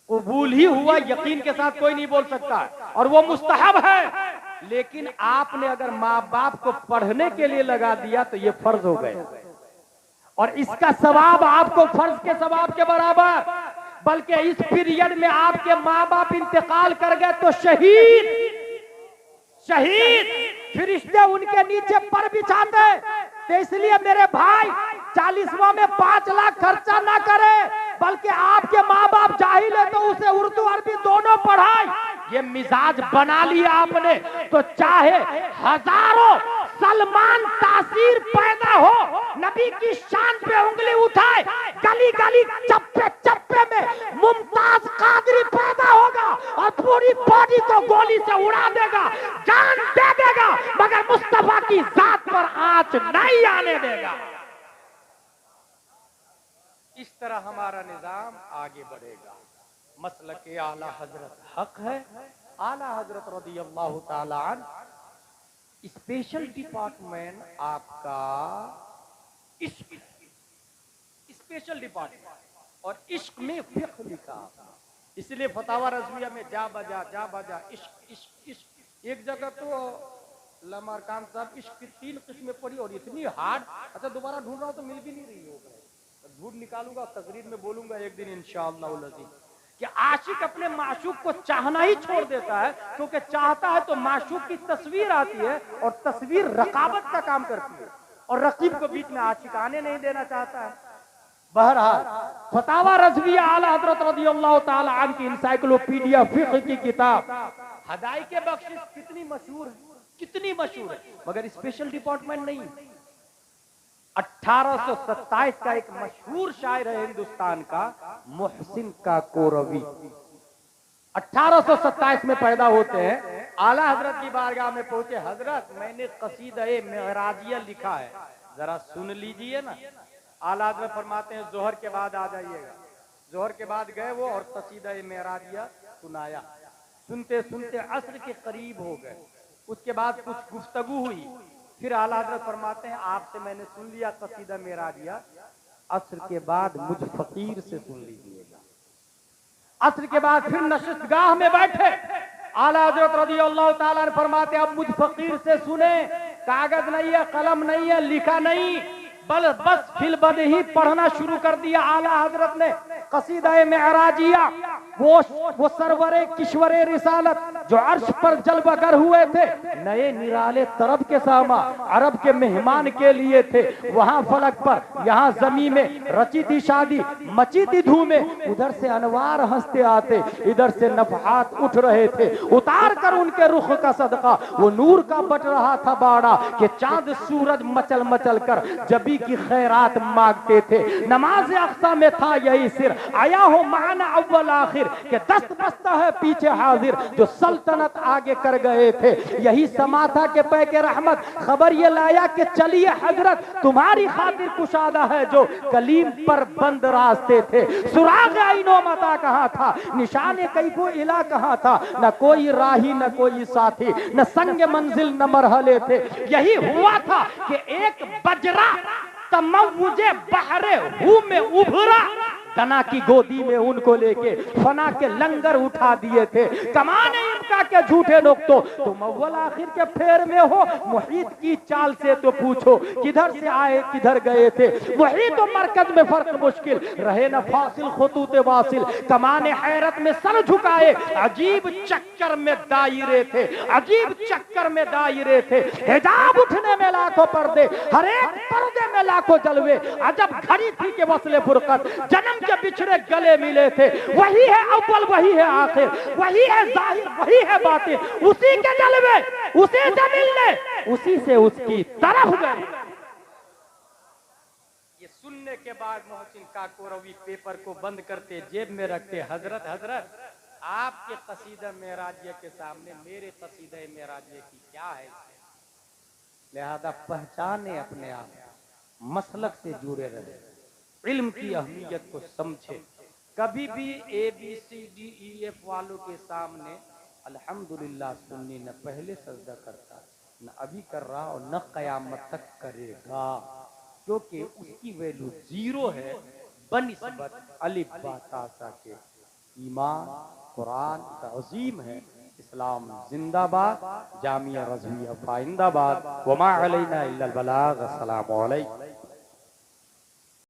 कबूल ही हुआ यकीन के साथ कोई नहीं बोल सकता, और वो मुस्तहब है। लेकिन आपने अगर माँ बाप को पढ़ने के लिए लगा दिया तो ये फर्ज हो गए, और इसका सवाब आपको फर्ज के सवाब के बराबर। बल्कि इस पीरियड में आपके माँ बाप इंतकाल कर गए तो शहीद फरिश्ते उनके नीचे पर बिछाते। तो इसलिए मेरे भाई 40वां में 5 लाख खर्चा ना करे, बल्कि आपके माँ बाप जाहिल है तो उसे उर्दू अरबी दोनों पढ़ाए। ये मिजाज बना लिया आपने तो चाहे हजारों सलमान तासीर पैदा हो, नबी की शान पे उंगली उठाए, गली गली चप्पे चप्पे में मुमताज कादरी पैदा होगा और पूरी बॉडी को गोली से उड़ा देगा, जान दे देगा, मगर मुस्तफा की जात पर आंच नहीं आने देगा। इस तरह हमारा निजाम आगे बढ़ेगा। मसलक आला हजरत हक है। आला हजरत रज़ियल्लाहु ताला अन्हु स्पेशल डिपार्टमेंट आपका इश्क, स्पेशल डिपार्टमेंट, और इश्क में फिक्र लिखा। इसलिए फतावा रज़विया में जा बजा इश्क इश्क इश्क। एक जगह तो लमारकान साहब इश्क की 3 किस्में पढ़ी और इतनी हार्ड। अच्छा दोबारा ढूंढ रहा हूँ तो मिल भी नहीं रही होगा, ढूंढ निकालूंगा, तकरीर में बोलूंगा एक दिन इंशाअल्लाह अज़ीज़ कि आशिक अपने माशूक को चाहना ही छोड़ देता है, क्योंकि चाहता है तो माशूक की तस्वीर आती है और तस्वीर रकाबत का काम करती है, और रकीब को बीच में आशिक आने नहीं देना चाहता है। बहरहाल फतावा रज़विया आला हज़रत रज़ियल्लाहु ताला अन्हु की इंसाइक्लोपीडिया फिक़्ह की किताब हदायक़े बख्शिश कितनी मशहूर है, कितनी मशहूर है, मगर स्पेशल डिपार्टमेंट नहीं। 1827 का एक मशहूर शायर है हिंदुस्तान का, मोहसिन काकोरवी। 1827 में पैदा होते हैं, आला हजरत की बारगाह में पहुंचे। हजरत मैंने कसीदा-ए मेराजिया लिखा है, जरा सुन लीजिए ना। आला हजरत फरमाते हैं जोहर के बाद आ जाइएगा। जोहर के बाद गए वो और कसीदा-ए मेराजिया सुनाया। सुनते सुनते असर के करीब हो गए। उसके बाद कुछ गुफ्तगू हुई, फिर आला हजरत फरमाते हैं आपसे मैंने सुन लिया कसीदा मेराजिया, असर के बाद मुझ फकीर से सुन लीजिएगा। असर के बाद फिर नशिस्तगाह में बैठे, आला हजरत रज़ियल्लाहु ताला अन्हु फरमाते अब मुझ फकीर से सुने, कागज नहीं है, कलम नहीं है, लिखा नहीं, बस फिलबद ही पढ़ना शुरू कर दिया। आला हजरत ने कसीदा मेराजिया, वो सरवरे किश्वरे रिसालत जो अर्श पर जलवगर हुए थे, नए निराले तरब के सामा अरब के मेहमान के लिए थे। वहां फलक पर, यहाँ जमीन में रची थी शादी, मची थी धूमें, उधर से अनवार हंसते आते, इधर से नफहात उठ रहे थे। उतार कर उनके रुख का सदका वो नूर का बट रहा था बाड़ा, कि चांद सूरज मचल मचल कर जबी की खैरात मांगते थे। नमाज अक्सा में था यही सिर, आया हो माना अव्वल आखिर, के दस्त बस्ता है पीछे हाजिर, जो सल्तनत आगे कर गए थे। यही समा था के पैके रहमत खबर ये लाया कि चलिए हजरत तुम्हारी खातिर कुशादा है जो कलीम पर बंद रास्ते थे। सुराग आईनो मता कहाँ था, निशाने कई को इला कहाँ था, न कोई राही न कोई साथी, न संग मंजिल न मरहले थे। यही हुआ था कि एक बजरा तमव्वुजे बहरे हू में उभरा, दना की गोदी में उनको लेके फना के लंगर उठा दिए थे। कमाने इनका के झूठे लोग तो तुम अव्वल आखिर के फेर में हो, मुहीत की चाल से तो पूछो किधर से आए किधर गए थे। मुहीत और मरकज में फर्क मुश्किल रहे न फासिल खुतूत वासिल, कमाने हैरत में सर झुकाए, अजीब चक्कर में दायरे थे, अजीब चक्कर में दायरे थे। हिजाब उठने में लाखों पर्दे, हर एक पर्दे में लाखों जलवे, अजब घड़ी थी के वसले फुरकत, जन्म के बिछड़े गले मिले थे। वही है अव्वल, वही है आखिर, वही है जाहिर, वही है बातिन, उसी के जलवे, उसी से मिलने, उसी से उसकी तरफ गए। ये सुनने के बाद मोहसिन काकोरवी पेपर को बंद करते, जेब में रखते, हजरत हजरत आपके कसीदा मेराजिया के सामने मेरे कसीदा मेराजिया की क्या है, लिहाजा पहचाने अपने आप, मसलक से जुड़े रहे, इल्म की अहमियत को समझे। कभी भी ABCDEF वालों के सामने अल्हम्दुलिल्लाह सुन्नी न पहले सजदा करता, न अभी कर रहा और न कयामत तक करेगा, क्योंकि उसकी वैल्यू जीरो है बनिस्बत अलिफ बा ता सा के। ईमान कुरान तअज़ीम है, इस्लाम जिंदाबाद, जामिया रज़विया फाइंदाबाद, वमा अलैना इल्लल बलाग। अस्सलामु अलैकुम।